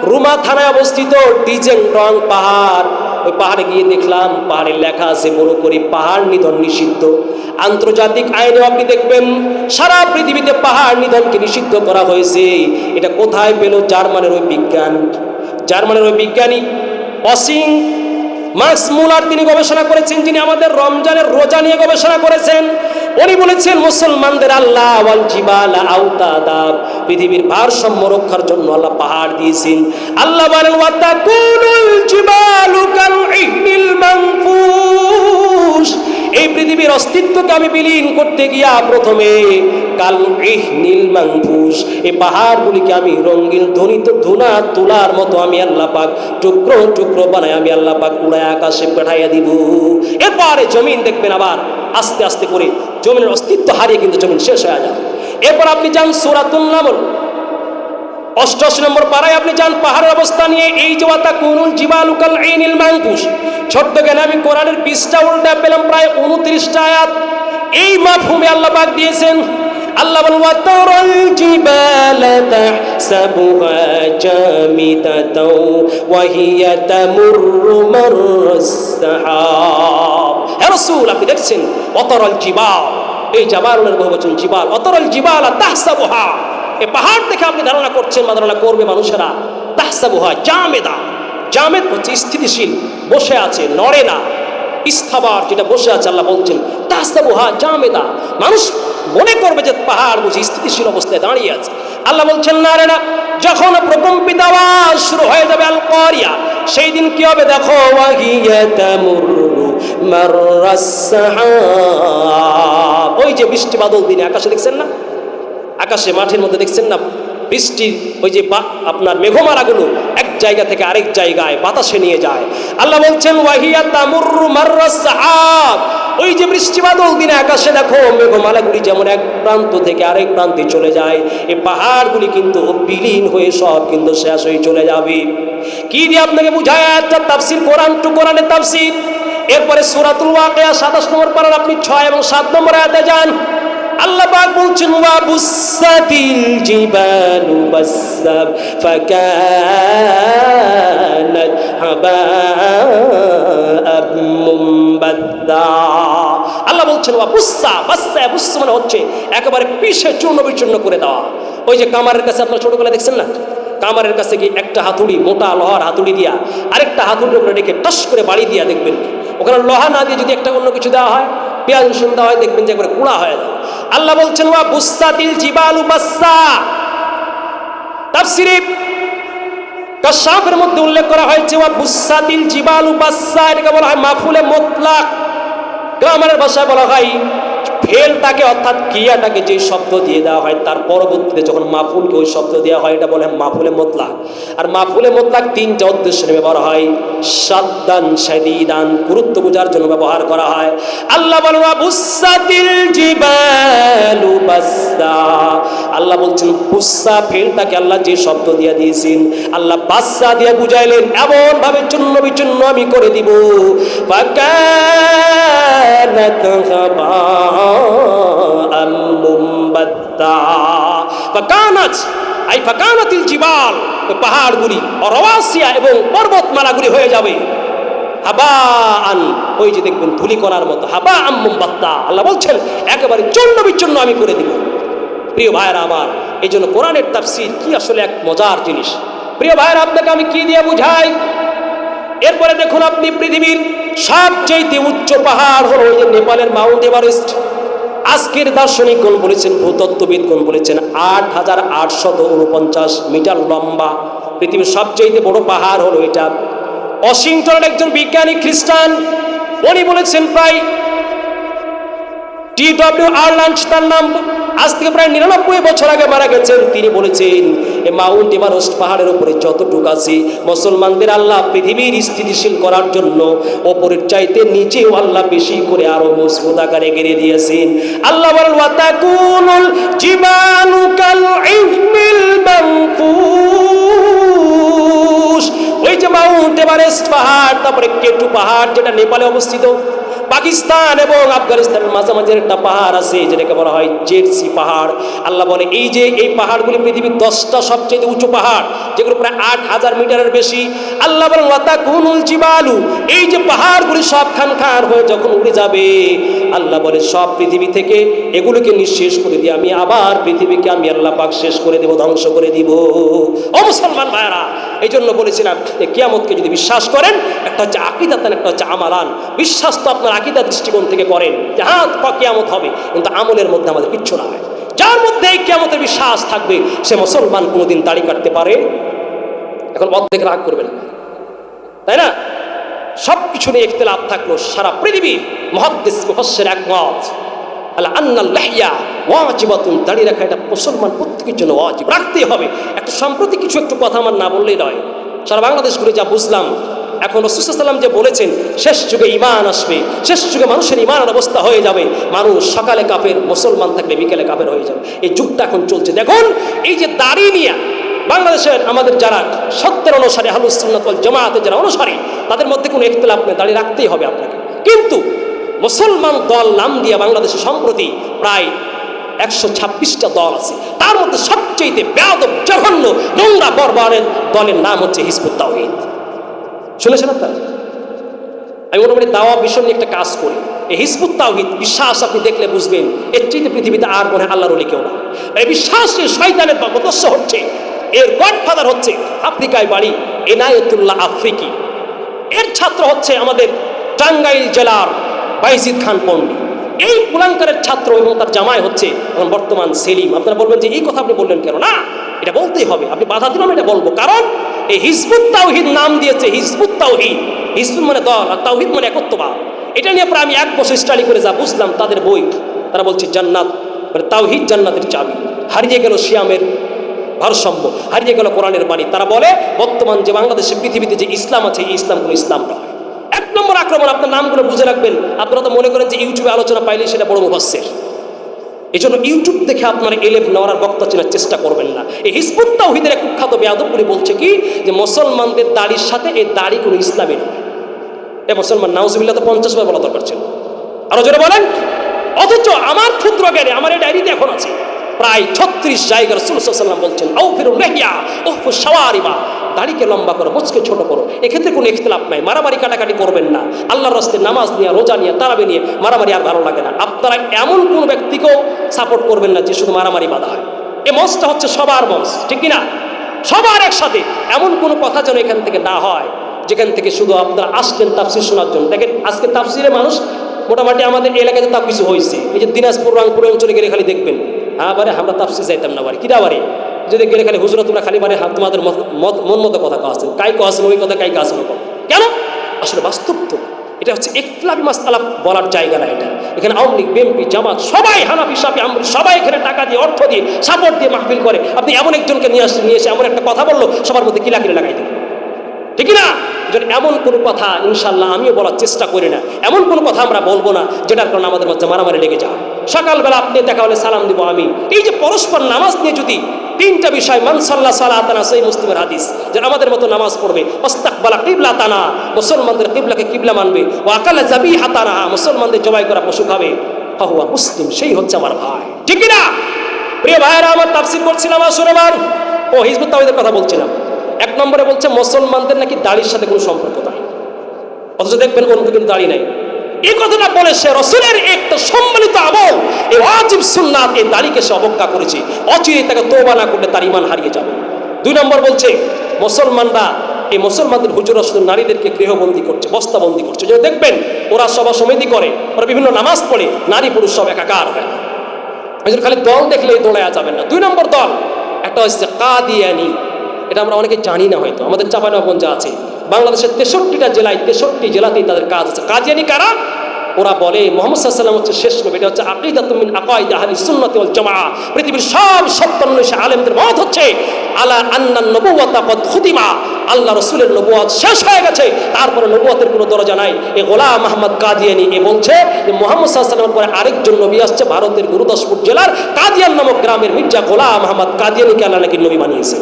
রুমা থানায় অবস্থিত ডিজাংরং পাহাড়। ওই পাহাড়ে গিয়ে দেখলাম পাহাড়ে লেখা আছে বড় করে পাহাড় নিধন নিষিদ্ধ। আন্তর্জাতিক আইনেও আপনি দেখবেন সারা পৃথিবীতে পাহাড় নিধনকে নিষিদ্ধ করা হয়েছে। এটা কোথায় পেল? জার্মানের ওই বিজ্ঞানী অসিং মার্কস মুলার তিনি গবেষণা করেছেন, যিনি আমাদের রমজানের রোজা নিয়ে গবেষণা করেছেন। উনি বলেছেন মুসলমানদের আল্লাহ ওয়াল জিবালা আওতাদা, পৃথিবীর ভারসাম্য রক্ষার জন্য আল্লাহ পাহাড় দিয়েছেন। আল্লাহ বলেন ওয়াতাকুনুল জিবালু কালঈহনিল মানফুশ, এই পৃথিবীর অস্তিত্বকে আমি বিলীন করতে গিয়া প্রথমে কালঈহনিল মানফুশ, এই পাহাড়গুলিকে আমি রঙিন ধ্বনিত ধুনা তুলার মতো আমি আল্লাহ পাক টুকরো টুকরো বানাই আমি আল্লাহ পাক উড়ায় আকাশে পাঠাইয়া দিব। এরপরে জমিন দেখবেন আবার আস্তে আস্তে করে জমিনের অস্তিত্ব হারিয়ে কিন্তু জমিন শেষ হয়ে যায়। এরপর আপনি যান সূরাতুন নামল 88 নম্বর পারায় আপনি যান পাহাড়ের অবস্থা নিয়ে। এই যে ওয়াতাকুনুল জিবালু কালঈনিল মানফুশ, ছোট্ট জ্ঞানে আমি কোরআনের পৃষ্ঠা উল্টা পেলাম প্রায় 29টা আয়াত। এই মাফহুমে আল্লাহ পাক দিয়েছেন। আল্লাহ বলেন ওয়াতারাল জিবালা তাহসাবুহা জামিদাতাও ওয়া হিয়া তামুররু মাররাস সাহাব। হে রাসূল, আপনি দেখছেন ওয়াতারাল জিবাল, এই জাবালের বহুবচন জিবাল, ওয়াতারাল জিবালা তাহসাবুহা, এই পাহাড় দেখে আপনি ধারণা করছেন বা ধারণা করবে মানুষেরা, তাহসাবুহা জামিদা, জামেদ হচ্ছে স্থিতিশীল, বসে আছে, নড়ে না। ইস্তাবার যেটা বসে আছে, আল্লাহ বলছেন তাহসাবুহা জামেদা, মানুষ মনে করবে যে পাহাড় বুঝি স্থিতিশীল অবস্থায় দাঁড়িয়ে আছে। আল্লাহ বলছেন না রে না, যখন প্রকম্পিত আওয়াজ শুরু হয়ে যাবে আল কারিয়া, সেই দিন কি হবে দেখো, ওয়াহিয়া তামুররু মাররাস সাহাব, ওই যে বৃষ্টি বাদল দিনে আকাশে দেখছেন না, আকাশে মাঠের মধ্যে দেখছেন না বৃষ্টির ওই যে আপনার মেঘমালাগুলো এক জায়গা থেকে আরেক জায়গায় বাতাসে নিয়ে যায়। আল্লাহ বলছেন ওয়াহিয়া তামুররু মাররাস সাহাব, ওই যে বৃষ্টি বাদল দিনে আকাশে দেখো মেঘমালাগুলি যেমন এক প্রান্ত থেকে আরেক প্রান্তে চলে যায়, এই পাহাড়গুলি কিন্তু বিলীন হয়ে সব কিন্তু শেষ হয়ে চলে যাবে। কি দিয়ে আপনাকে বুঝায় একটা তাফসীর, কোরআন টু কোরআনের তাফসীর। এরপরে সূরাতুল ওয়াকিয়া 27 নম্বর পারার আপনি 6 এবং 7 নম্বর আয়াতে যান। আল্লাহ পাক বলছেন ওয়া বুসাতিল জিবালু বাসসাব ফাকানাত হাবাআম মুমবাদ্দা। আল্লাহ বলছেন ওয়া বুসা, বাসসা বুসা মানে হচ্ছে একেবারে পিষে চূর্ণ বিচূর্ণ করে দেওয়া। ওই যে কামারের কাছে আপনারা ছোটবেলায় দেখছেন না, কামারের কাছে গিয়ে একটা হাতুড়ি, মোটা লোহার হাতুড়ি দিয়া আরেকটা হাতুড়ির উপরে রেখে টস করে বাড়ি দিয়া দেখবেন, ওখানে লোহা না দিয়ে যদি একটা অন্য কিছু দেওয়া হয়, পেঁয়াজ রসুন দেওয়া হয়, দেখবেন যে একবারে কুড়া হয়ে যায়। আল্লাহ বলছেন ওয়া বুসাতিল জিবালু বাসসা। তাফসীরে কাশফের মধ্যে উল্লেখ করা হয়েছে ওয়া বুসাতিল জিবালু বাসসা, এটাকে বলা হয় মাফুলে মুতলাক। গ্রামারের ভাষায় বলা হয় ফেলটাকে অর্থাৎ ক্রিয়াটাকে যে শব্দ দিয়ে দেওয়া হয় তার পরবর্তীতে যখন মাফুলকে ওই শব্দ দেওয়া হয় এটা বলে মাফুলে মুতলাক। আর মাফুলে মুতলাক তিনটা উদ্দেশ্যে ব্যবহার হয়, সাদ্দান শাদীদান, গুরুত্ব বোঝার জন্য ব্যবহার করা হয়। আল্লাহ বলেন ওয়া বুসাতিল জিবালু বাসসা, আল্লাহ বলছেন বুসসা ফেলটাকে আল্লাহ যে শব্দ দিয়ে দিয়েছেন আল্লাহ বাসসা দিয়ে বুঝাইলেন এমন ভাবে চূর্ণ বিচূর্ণ আমি করে দিব। ফাকানাত হাবাআম মুমবাদ্দা, ফাকানাত আই ফাকানাতিল জিবাল, পাহাড়গুলি অরওয়াসিয়া এবং পর্বতমালাগুলি হয়ে যাবে হাবাআন, ওই যে দেখবেন ধূলিকণার মতো, হাবাআম মুমবাদ্দা। আল্লাহ বলছেন একেবারে চূর্ণ বিচূর্ণ আমি করে দিব। প্রিয় ভাইয়েরা আমার, এই জন্য কোরআনের তাফসীর কি আসলে এক মজার জিনিস। প্রিয় ভাইয়েরা, আপনাকে আমি কি দিয়ে বুঝাই? এরপরে দেখুন আপনি পৃথিবীর সবচেয়ে উচ্চ পাহাড় হলো ওই যে নেপালের মাউন্ট এভারেস্ট। আজকের দার্শনিকগণ বলেছেন, ভূতত্ত্ববিদগণ বলেছেন ৮৮৪৯ মিটার লম্বা পৃথিবীর সবচেয়ে বড় পাহাড় হলো এটা। ওয়াশিংটনের একজন বিজ্ঞানী খ্রিস্টান, উনি বলেছেন প্রায় টি.ডব্লিউ. আর্ল্যান্ড তার নাম, আজ থেকে প্রায় ৯৯ বছর আগে মারা গেছেন। তিনি বলেছেন এই মাউন্ট এভারেস্ট পাহাড়ের উপরে যতটুকু আছে মুসলমানদের আল্লাহ পৃথিবীর স্থিতিশীল করার জন্য ওপরের চাইতে নিচেও আল্লাহ বেশি করে আরো মজবুত আকারে গেড়ে দিয়েছেন। আল্লাহ বলেন ওয়া তাকুনুল জিবালু কাল ইহমিল মানফুস, ওই যে মাউন্ট এভারেস্ট পাহাড়, তারপরে কেটু পাহাড় যেটা নেপালে অবস্থিত, পাকিস্তান এবং আফগানিস্তানের মাঝামাঝি একটা পাহাড় আছে যেটাকে বলা হয় জেরসি পাহাড়। আল্লাহ বলে এই যে এই পাহাড়গুলি পৃথিবীর 10টা সবচেয়ে উঁচু পাহাড়, যেগুলো প্রায় ৮,০০০ মিটারের বেশি। আল্লাহ বলেন ওয়া তাকুনুল জিবালু, এই যে পাহাড়গুলি সব খানখান হয়ে যখন উড়ে যাবে, আল্লাহ বলে সব পৃথিবী থেকে এগুলোকে নিঃশেষ করে দিয়ে আমি আবার পৃথিবীকে আমি আল্লাহ পাক শেষ করে দেব, ধ্বংস করে দিব। ও মুসলমান ভাইরা, এই জন্য বলেছিলাম কিয়ামতকে যদি বিশ্বাস করেন, একটা হচ্ছে আকীদাতান, একটা হচ্ছে আমালান। বিশ্বাস তো আপনার আকীদা দৃষ্টিকোণ থেকে করেন যে হ্যাঁ কিয়ামত হবে, কিন্তু আমলের মধ্যে আমাদের কিচ্ছু না হয়। যার মধ্যে এই কিয়ামতের বিশ্বাস থাকবে সে মুসলমান কোনোদিন দাড়ি কাটতে পারে। এখন অর্ধেক রাগ করবেন, তাই না? সব কিছু নিয়ে ইখতিলাফ থাকলো, সারা পৃথিবীর মুহাদ্দিস মুফাসসির একমত আলা আন্নাল লাহইয়া ওয়াজিবাতুন, দাড়ি রাখা এটা মুসলমান প্রত্যেকের জন্য ওয়াজিব, রাখতেই হবে। একটা সম্প্রতি কিছু একটু কথা আমার না বললেই নয়। সারা বাংলাদেশ ঘুরে যা বুঝলাম, এখন রাসূল সাল্লাল্লাহু আলাইহি ওয়াসাল্লাম যে বলেছেন শেষ যুগে ঈমান আসবে, শেষ যুগে মানুষের ঈমানের অবস্থা হয়ে যাবে, মানুষ সকালে কাফের, মুসলমান থাকলে বিকেলে কাফের হয়ে যাবে। এই যুগটা এখন চলছে। দেখুন এই যে দাড়ি নিয়ে বাংলাদেশের আমাদের যারা সত্যের অনুসারী, আহলুস সুন্নাত ওয়াল জামাতের যারা অনুসারী, তাদের মধ্যে কোনো ইখতিলাফ নেই, দাড়ি রাখতেই হবে আপনাকে। কিন্তু মুসলমান দল নাম দিয়ে বাংলাদেশে সম্প্রতি প্রায় 126টা দল আছে, তার মধ্যে সবচেয়ে বেয়াদব জঘন্য নোংরা বর্বরের দলের নাম হচ্ছে হিজবুত তাওহীদ। শুনেছেন আপনারা? আমি মোটামুটি দাওয়া বিষয় নিয়ে একটা কাজ করি। এই হিজবুত তাওহীদ বিশ্বাস আপনি দেখলে বুঝবেন এর চাইতে পৃথিবীতে আর মনে হয় আল্লাহর ওলি কেউ না। এই বিশ্বাসে শয়তানের মদস্য হচ্ছে, এর গডফাদার হচ্ছে আফ্রিকায় বাড়ি এনায়েতুল্লাহ আফ্রিকি, এর ছাত্র হচ্ছে আমাদের টাঙ্গাইল জেলার বাইজিদ খান পণ্ডিত, এই কুলাঙ্কারের ছাত্র এবং তার জামাই হচ্ছে এখন বর্তমান সেলিম। আপনারা বলবেন যে এই কথা আপনি বললেন কেন? না, এটা বলতেই হবে, আপনি বাধা দিলাম এটা বলবো, কারণ এই হিজবুত তাওহীদ নাম দিয়েছে হিজবুত তাওহীদ। হিজবুত মানে দল আর তাওহীদ মানে একত্ববাদ। এটা নিয়ে প্রায় আমি 1 বছর স্টাডি করে যা বুঝলাম, তাদের বই তারা বলছে জান্নাত মানে তাওহীদ জান্নাতের চাবি, হারিয়ে গেল সিয়ামের ভারসাম্য, হারিয়ে গেল কোরআনের বাণী। তারা বলে বর্তমান যে বাংলাদেশে পৃথিবীতে যে ইসলাম আছে এই ইসলাম কোনো ইসলাম নয়। 1 নম্বর আক্রমণ। আপনার নামগুলো বুঝে রাখবেন। আপনারা তো মনে করেন যে ইউটিউবে আলোচনা পাইলে সেটা বড় মুফাসসির, এই জন্য ইউটিউব দেখে আপনারা এলেব নেওয়ার বক্তা চেনার চেষ্টা করবেন না। এই হিজবুত তাওহীদের এক কুখ্যাত বেয়াদবগুলি বলছে কি যে মুসলমানদের দাড়ির সাথে এই দাড়ি কোনো ইসলামী নয়। এ মুসলমান নাউজুবিল্লাহ তো 50 বার বলা দরকার ছিল, আরো জোরে বলেন। অথচ আমার ক্ষুদ্র জ্ঞানে আমার এই ডায়েরিতে এখন আছে প্রায় 36 জায়গায় রাসূল সাল্লাল্লাহু আলাইহি ওয়াসাল্লাম বলছেন আউফিরুল লিহিয়া উফু শাওয়ারিবা, দাড়িকে লম্বা করো, মুচকে ছোট করো। এক্ষেত্রে কোনো ইখতিলাফ নাই, মারামারি কাটাকাটি করবেন না। আল্লাহর রাস্তায় নামাজ নিয়ে, রোজা নিয়ে, তারাবি নিয়ে মারামারি আর ভালো লাগে না। আপনারা এমন কোন ব্যক্তিকেও সাপোর্ট করবেন না যে শুধু মারামারি বাধা হয়। এই মঞ্চটা হচ্ছে সবার মঞ্চ, ঠিক কিনা? সবার একসাথে এমন কোনো কথা যেন এখান থেকে না হয় যেখান থেকে শুধু আপনারা আসছেন তাফসীর শোনার জন্য। দেখেন আজকে তাফসীরে মানুষ মোটামুটি আমাদের এলাকাতে তাও কিছু হয়েছে। এই যে দিনাজপুর রংপুর অঞ্চলে গেলে খালি দেখবেন হ্যাঁ বারে আমরা তাফসীর যাইতাম না বারে কিরা বারে, যদি গেলে খালি হুজুরা তোমরা খালি বারে তোমাদের মন মতো কথা কাছেন, কাই কাছেন ওই কথা কাই কাছেন কেন? আসলে বাস্তব তো এটা হচ্ছে ইখতিলাফি মাসআলা বলার জায়গা না এটা। এখানে আওয়ামী লীগ, বিএনপি, জামাত সবাই, হানাফি, শাফি, হাম্বলি সবাই এখানে টাকা দিয়ে, অর্থ দিয়ে, সাপোর্ট দিয়ে মাহফিল করে। আপনি এমন একজনকে নিয়ে এসে এমন একটা কথা বললো সবার মধ্যে কিলাকিলি লাগাই দেবেন, ঠিক না? এমন কোনো কথা ইনশাল্লাহ আমিও বলার চেষ্টা করি না। এমন কোনো কথা আমরা বলবো না যেটার কারণে আমাদের মধ্যে মারামারি লেগে যায়। সকালবেলা আপনি দেখা হলে সালাম দিব আমি। এই যে পরস্পর নামাজ নিয়ে যদি 3টা বিষয়, মান সাল্লা সালাতানা, সেই মুসলিমের হাদিস, যে আমাদের মতো নামাজ পড়বে, ওয়াস্তাকবালা কিবলাতানা, মুসলমানদের কিবলাকে কিবলা মানবে, ওয়া আকালা যাবিহাতানা, মুসলমানদের জবাই করা পশু খাবে, ফাহুয়া মুসলিম, সেই হচ্ছে আমার ভাই, ঠিক না? প্রিয় ভাইরা আমার, তাফসীর করছিলাম আসুরমান ও হিজবুত তাওহীদের কথা বলছিলাম। 1 নম্বরে বলছে মুসলমানদের নাকি দাড়ির সাথে কোনো সম্পর্ক নাই, অথচ দেখবেন অন্য কিন্তু দাড়ি নাই। এই কথাটা বলে সে রাসূলের একটা সম্মানিত আমল, এই ওয়াজিব সুন্নাত, এই দাড়িকে সে অবজ্ঞা করেছে। অচিরে তাকে তওবা না করলে তার ঈমান হারিয়ে যাবে। 2 নম্বর বলছে মুসলমানরা, এই মুসলমানদের হুজুরা শুধু নারীদেরকে গৃহবন্দী করছে, বস্তাবন্দী করছে। যে দেখবেন ওরা সভা সমিতি করে, ওরা বিভিন্ন নামাজ পড়ে, নারী পুরুষ সব একাকার হয়। এই জন্য খালি দল দেখলেই দৌড়ায়া যাবেন না। 2 নম্বর দল একটা হচ্ছে কাদিয়ানি, এটা আমরা অনেকে জানি না, হয়তো আমাদের চাঁপাইনবাবগঞ্জে আছে। বাংলাদেশের 63টা জেলায় 63টি জেলাতেই তাদের কাজ আছে। কাদিয়ানি কারা? ওরা বলে মুহাম্মদ সাল্লাল্লাহু আলাইহি ওয়াসাল্লাম হচ্ছে শেষ নবী। এটা হচ্ছে আকিদাতুম মিন আকাইদ আহলিস সুন্নাতি ওয়াল জামাআহ। পৃথিবীর সব 57 আলেমদের মত হচ্ছে আলা আন্নান নবুওয়াতা কদ খুতিমা, আল্লাহ রাসূলের নবুয়ত শেষ হয়ে গেছে, তারপরে নবুয়তের কোনো দরজা নাই। এই গোলাম আহমদ কাদিয়ানি এ বলছে যে মুহাম্মদ সাল্লাল্লাহু আলাইহি ওয়াসাল্লামের পরে আরেকজন নবী আসছে, ভারতের গুরুদাসপুর জেলার কাদিয়ান নামক গ্রামের মির্জা গোলাম আহমদ কাদিয়ানিকে আল্লাহ নাকি নবী বানিয়েছে।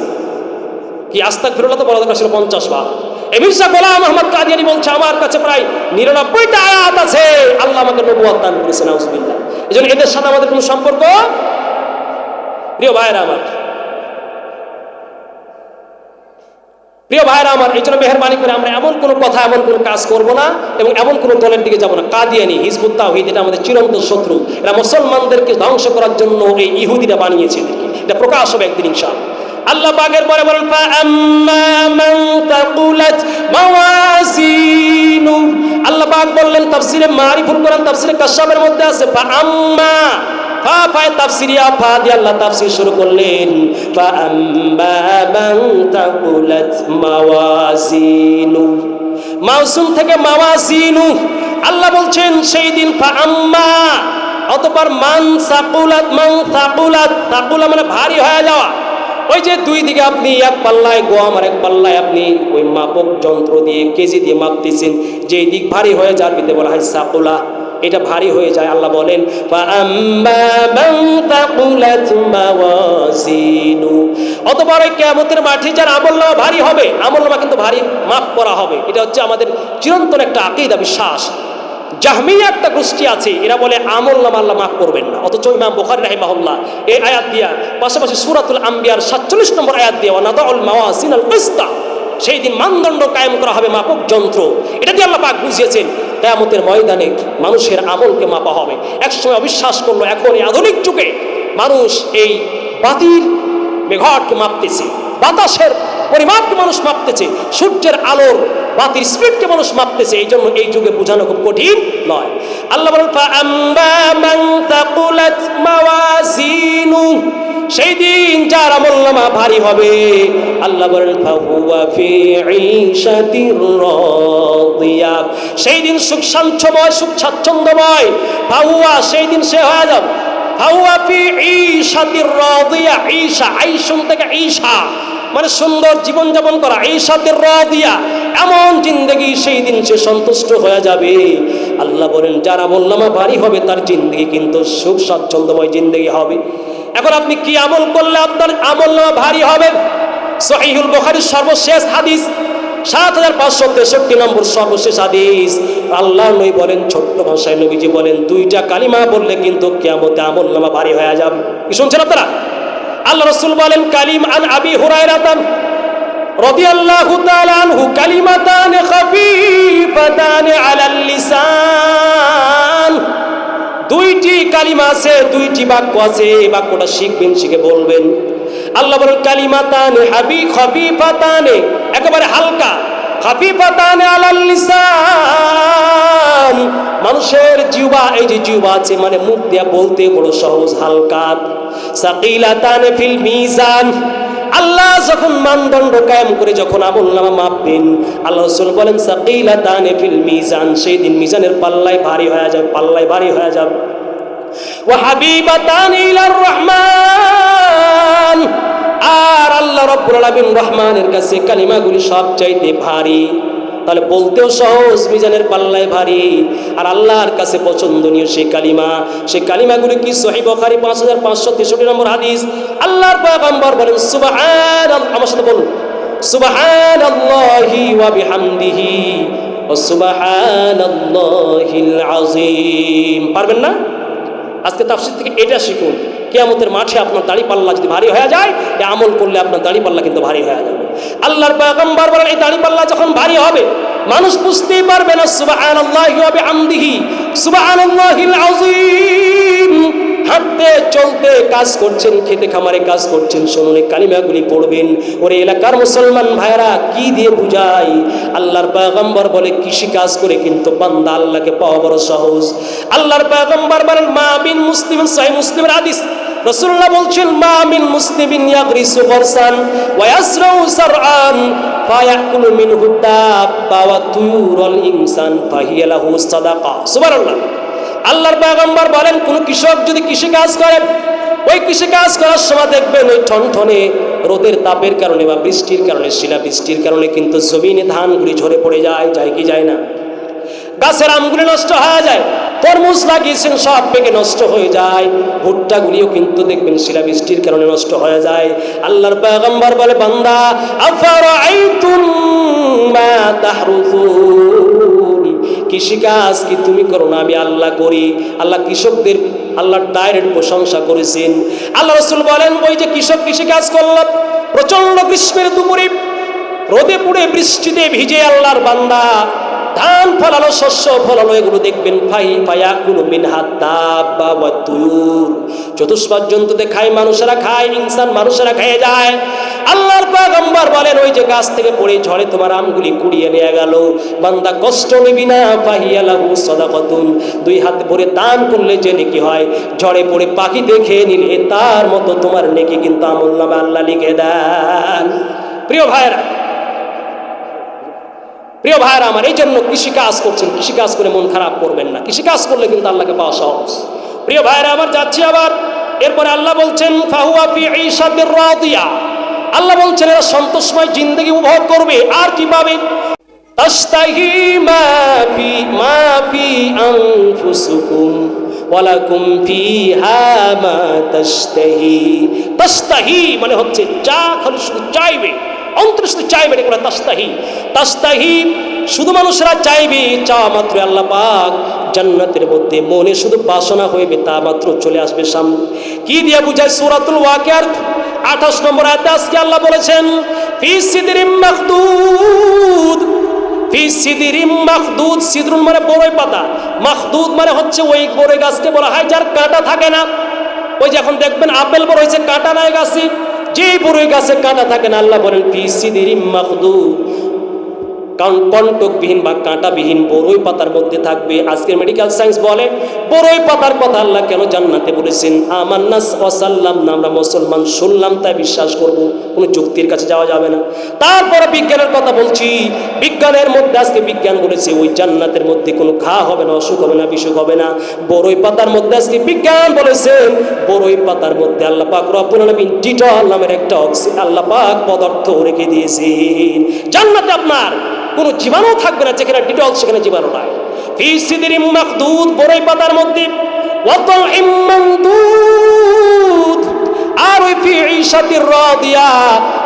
কি আস্তাগফিরুল্লাহ তো বলা দরকার ছিল 50 বার। এই মির্জা গোলাম আহমদ কাদিয়ানি বলছে আমার কাছে প্রায় 99টা আয়াত আছে আল্লাহ আমাকে নবুয়ত দান করেছেন, নাউজুবিল্লাহ। এজন্য এদের সাথে আমাদের কোনো সম্পর্ক, প্রিয় ভাইরা আমার, প্রিয় ভাইরা আমার, এই জন্য মেহরবানি করে আমরা এমন কোনো কথা, এমন কোনো কাজ করব না এবং এমন কোনো দলের দিকে যাব না। কাদিয়ানি, হিজবুত তাওহীদ এটা আমাদের চিরন্তন শত্রু। এরা মুসলমানদেরকে ধ্বংস করার জন্য এই ইহুদিরা বানিয়েছে এদেরকে। এটা প্রকাশ হবে একদিন ইনশাআল্লাহ। আল্লাহ পাকের পরে বলেন ফাআম্মা মান তাকুলাত মাওয়াজিনু, আল্লাহ পাক বললেন তাফসীরে মারিফুল কোরআন, তাফসীরে কাশফের মধ্যে আছে ফাআম্মা, ফা ফায়ে তাফসীরিয়া, ফা দিয়ে আল্লাহ তাফসীর শুরু করলেন। ফাআম্মা মান তাকুলাত মাওয়াজিনু, মাউসুম থেকে মাওয়াজিনু, আল্লাহ বলছেন সেই দিন ফাআম্মা, অতঃপর মান সাকুলাত, মান সাকুলাত, সাকুলা মানে ভারী হয়ে যাওয়া। ওই যে 2 দিকে আপনি এক পাল্লায় গম আর এক পাল্লায় আপনি ওই মাপক যন্ত্র দিয়ে কেজি দিয়ে মাপতেছেন, যেই দিক ভারী হয়ে যার বিদে বলা হয় সাকুলা, এটা ভারী হয়ে যায়। আল্লাহ বলেন ফাআম্মা মান তাকুলাত মাওয়াজিনু, অতঃপর এই কিয়ামতের মাঠে যার আমলনামা ভারী হবে, আমলনামা কিন্তু ভারী মাপ করা হবে। এটা হচ্ছে আমাদের চিরন্তন একটা আকীদা, বিশ্বাস। জাহমিয়া একটা গোষ্ঠী আছে, এরা বলে আমলনামা আল্লাহ মাফ করবেন না। অথচ ইমাম বুখারী রাহিমাহুল্লাহ এই আয়াত দিয়া, পাশাপাশি সূরাতুল আম্বিয়ার 47 নম্বর আয়াত দিয়া, ওয়া নাদাউল মাওয়াজিনাল কিসতা, সেই দিন মানদণ্ড কায়েম করা হবে, মাপক যন্ত্র, এটা দিয়ে আল্লাহ পাক বুঝিয়েছেন কিয়ামতের ময়দানে মানুষের আমলকে মাপা হবে। একসময় অবিশ্বাস করলো, এখন এই আধুনিক যুগে মানুষ এই বাতির মেঘটকে মাপতেছে, বাতাসের পরিমাপকে মানুষ মাপতেছে, সূর্যের আলোর বাতির স্পিডকে মানুষ মাপতেছে। এই জন্য এই যুগে বোঝানো খুব কঠিন নয়। আল্লাহ বলেন ফাআম্মা মান তাকুলাত মাওয়াজিনু, সেই দিন যার আমলনামা ভারী হবে, আল্লাহ বলেন ফাহুয়া ফি ঈশাতির রাদিয়া, সেই দিন সুখ শান্তিময়, সুখ স্বাচ্ছন্দ্যময়, ফাহুয়া, সেই দিন সে হয়ে যাবে, ফাহুয়া ফি ঈশাতির রাদিয়া, ঈশা, আইশুন থেকে ঈশা মানে সুন্দর জীবন যাপন করা, ঈশাতির রাদিয়া, এমন জিন্দেগি সেই দিন সে সন্তুষ্ট হয়ে যাবে। আল্লাহ বলেন যার আমলনামা ভারী হবে তার জিন্দেগি কিন্তু সুখ স্বাচ্ছন্দ্যময় জিন্দেগি হবে। এখন আপনি কি আমল করলে আপনার আমলনামা ভারী হবে? সহিহুল বুখারীর সর্বশেষ হাদিস 7563 নম্বর সর্বশেষ হাদিস, আল্লাহ নবী বলেন, ছোট্ট ভাষায় নবীজি বলেন, দুইটা কালিমা বললে কিন্তু কিয়ামতে আমলনামা ভারী হয়ে যাবে। কি শুনছেন আপনারা? আল্লাহ রাসূল বলেন কালিম আন আবি হুরায়রা রাদিয়াল্লাহু তাআলা আনহু, কালিমাতান খাফীফাতান আলাল লিসান, দুইটি কালিমা আছে, দুইটি বাক্য আছে, এই বাক্যটা শিখবেন, শিখে বলবেন। আল্লাহ বলেন কালিমাতান খাফীফাতান, একেবারে হালকা, খাফীফাতান আলাল লিসান, মানুষের জিহ্বা, এই যে জিহ্বা আছে মানে মুখ দিয়ে বলতে বড় সহজ, হালকা। সাকিলাতান ফিল মিজান, আল্লাহ যখন মানদণ্ড কায়েম করে যখন আমলনামা মাপবেন, আল্লাহ রাসূল বলেন সাকিলাতান ফিল মিজান, সেই দিন মিজানের পাল্লায় ভারী হয়ে যাবে, পাল্লায় ভারী হয়ে যাবে। ওয়া হাবিবাতান ইলার রহমান, আর আল্লাহ রাব্বুল আলামিন রহমানের কাছে কালিমাগুলি সবচাইতে ভারী, তাহলে বলতেও সহজ, মিজানের পাল্লায় ভারী, আর আল্লাহর কাছে পছন্দনীয় সেই কালিমা। সেই কালিমাগুলি কি? সহিহ বুখারী 5563 নম্বর হাদিস, আল্লাহর পয়গম্বর বলেন সুবহানাল্লাহ, আমার সাথে বলুন, সুবহানাল্লাহি ওয়া বিহামদিহি ওয়া সুবহানাল্লাহিল আযীম। পারবেন না? আজকে তাফসীর থেকে এটা শিখুন, কিয়ামতের মাঠে আপনার দাড়িপাল্লা যদি ভারী হয়ে যায়, এই আমল করলে আপনার দাড়িপাল্লা কিন্তু ভারী হয়ে যাবে। আল্লাহর পয়গম্বর বলেন এই দাড়িপাল্লা যখন ভারী হবে, মানুষ বুঝতেই পারবে না সুবহানাল্লাহি ওয়া বিহামদিহি সুবহানাল্লাহিল আযীম। হাঁটতে চলতে কাজ করছেন, খেতে খামারে কাজ করছেন, শুনুন এই কালিমাগুলি পড়বেন। ওরে এলাকার মুসলমান ভাইরা, কি দিয়ে বুঝাই? আল্লাহর পয়গম্বর বলে কৃষি কাজ করে কিন্তু বান্দা আল্লাহকে পাওয়া বড় সহজ। আল্লাহর পয়গম্বর বলেন মা মিন মুসলিমিন, সহিহ মুসলিমের হাদিস, রাসূলুল্লাহ বলছেন মা মিন মুসলিমিন ইয়াগরিসু গরসান ওয়া ইয়াসরাউ সারআন ফায়াকুলু মিনহু দাব্বা ওয়া তুয়ুরুল ইনসান ফাহিয়া লাহু সাদাকা। সুবহানাল্লাহ। আল্লাহর পয়গম্বর বলেন কোন কৃষক যদি কৃষি কাজ করে, ওই কৃষি কাজ করার সময় দেখবেন ওই ঠনঠনে রোদের তাপের কারণে বা বৃষ্টির কারণে, শিলা বৃষ্টির কারণে কিন্তু জমিনে ধানগুলি ঝরে পড়ে যায়, যায় কি যায় না? গাছের আমগুলি নষ্ট হয়ে যায়, তরমুজ লাগিয়েছেন সব পেকে নষ্ট হয়ে যায়, ভুট্টাগুলিও কিন্তু দেখবেন শিলা বৃষ্টির কারণে নষ্ট হয়ে যায়। আল্লাহর পয়গম্বর বলে বান্দা আফারাআইতুম মা তাহরুসুন, কৃষিকাজ কি তুমি করো না? আমি আল্লাহ করি। আল্লাহ কৃষকদের আল্লাহর ডাইরেক্ট প্রশংসা করেছেন। আল্লাহ রাসূল বলেন ওই যে কৃষক কৃষিকাজ করল, প্রচন্ড গ্রীষ্মের দুপুরে রোদে পুড়ে বৃষ্টিতে ভিজে আল্লাহর বান্দা ধান ফলালো, শস্য ফলালো, এগুলো দেখবেন ফায়াকুলু মিনহা দাব্বা ওয়া তুয়ুর, চতুষ্পাদ জন্তুতে খায়, মানুষেরা খায়, ইনসান মানুষেরা খেয়ে যায়। আল্লাহর পয়গম্বর বলেন ওই যে গাছ থেকে পড়ে ঝড়ে তোমার আমগুলি কুড়িয়ে নিয়ে গেল, বান্দা কষ্ট নিবি না, ফাহিয়া লাহু সাদাকাতুন, দুই হাত ভরে দান করলে যে নেকি হয়, ঝড়ে পড়ে পাখি দেখে নিলে তার মতো তোমার নেকি কিন্তু আমলনামা আল্লাহ লিখে দেন। প্রিয় ভাইরা, প্রিয় ভাইরা আমার, এই জন্য কৃষিকাজ করছেন, কৃষিকাজ করে মন খারাপ করবেন না, কৃষিকাজ করলে কিন্তু আল্লাহকে পাওয়া সহজ। প্রিয় ভাইরা আমার, যাচ্ছি আবার এরপরে আল্লাহ বলছেন ফাহুয়া ফি ঈশাতির রাদিয়া, আল্লাহ বলছেন এরা সন্তোষময় জিন্দেগি উপভোগ করবে। আর কিভাবে? তাশতাহি মা ফি আনফুসুকুম ওয়ালাকুম ফিহা মা তাশতাহি। তাশতাহি মানে হচ্ছে যা খালি শুধু চাইবে, অন্তরে শুধু চাইবে এটা করে তাস্তাহি তাস্তাহি, শুধু মানুষেরা চাইবে, চাওয়া মাত্র আল্লাহ পাক জান্নাতের মধ্যে মনে শুধু বাসনা হইবে, তা মাত্র চলে আসবে সামনে। কি দিয়ে বুঝায়? সূরাতুল ওয়াকিয়ার 28 নম্বর আয়াতে আজকে আল্লাহ বলেছেন ফি সিদরিম মাখদুদ, ফি সিদরিম মাখদুদ। সিদরুন মানে বড়ই পাতা, মাখদুদ মানে হচ্ছে ওই বড়ই গাছকে বলা হয় যার কাঁটা থাকে না। ওই যে এখন দেখবেন আপেল বড় হয়েছে কাঁটা নাই গাছে, যে বড়ই গাছে কাঁটা থাকে না, আল্লাহ বলেন ফি সিদরিম মাখদুদ, কণ্টকবিহীন বা কাঁটাবিহীন বড়ই পাতার মধ্যে থাকবে। আজকের মেডিকেল সায়েন্স বলে বড়ই পাতার কথা আল্লাহ কেন জান্নাতে বলেছেন? আমান্না ওয়াসাল্লাম না, আমরা মুসলমান, শুনলাম তাই বিশ্বাস করব, কোনো যুক্তির কাছে যাওয়া যাবে না। তারপরে বিজ্ঞানের কথা বলছি, বিজ্ঞানের মধ্যে আজকে বিজ্ঞান বলেছে ওই জান্নাতের মধ্যে কোনো ঘা হবে না, অসুখ হবে না, বিসুখ হবে না। বড়ই পাতার মধ্যে আজকে বিজ্ঞান বলেছেন বড়ই পাতার মধ্যে আল্লাহ পাক রব্বুল আলামিন ডিটল নামের একটা আল্লাহ পাক পদার্থ রেখে দিয়েছেন। জান্নাতে আপনার কোনো জীবাণু থাকবে না, যেখানে ডিটল সেখানে জীবাণু নাই। ফি সিদরিম মাখদুদ, বড়ই পাতার মধ্যে, ওয়া তালহিম মামদুদ, আর ওই ফি ঈশাতির রাদিয়া,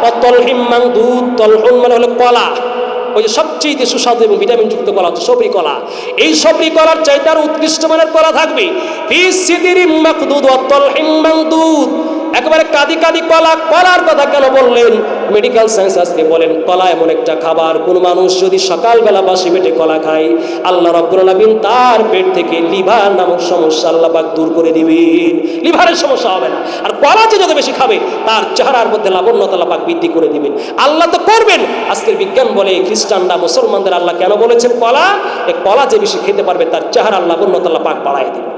ওয়া তালহিম মামদুদ। তালহুন মানে হলো কলা, ওই যে সবচেয়ে সুস্বাদু এবং ভিটামিনযুক্ত কলা হচ্ছে সবরি কলা। এই সবরি কলার চাইতে আর উৎকৃষ্ট মানের কলা থাকবে। ফি সিদরিম মাখদুদ ওয়া তালহিম মামদুদ, একেবারে কাদি কাদি কলা। কলার কথা কেন বললেন? মেডিকেল সায়েন্স আজকে বলেন কলা এমন একটা খাবার, কোন মানুষ যদি সকালবেলা বাসি পেটে কলা খায়, আল্লাহ রাব্বুল আলামিন তার পেট থেকে লিভার নামক সমস্যা আল্লাহ পাক দূর করে দিবেন, লিভারের সমস্যা হবে না। আর কলা যে যত বেশি খাবে তার চেহারার মধ্যে লাবণ্যতা আল্লাহ পাক বৃদ্ধি করে দিবেন। আল্লাহ তো করবেন। আজকের বিজ্ঞান বলে খ্রিস্টানরা মুসলমানদের আল্লাহ কেন বলেছেন কলা? এই কলা যে বেশি খেতে পারবে তার চেহারার লাবণ্যতা আল্লাহ পাক বাড়ায় দিবেন।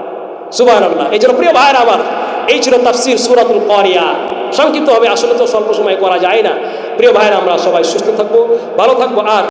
সুবহানাল্লাহ। এই জন্য প্রিয় ভাইয়েরা আমার, এই ছিল তাফসীর সূরাতুল কারিয়া। সংক্ষিপ্ত হবে, আসলে তো স্বল্প সময় করা যায় না। প্রিয় ভাইয়েরা, আমরা সবাই সুস্থ থাকবো, ভালো থাকবো। আর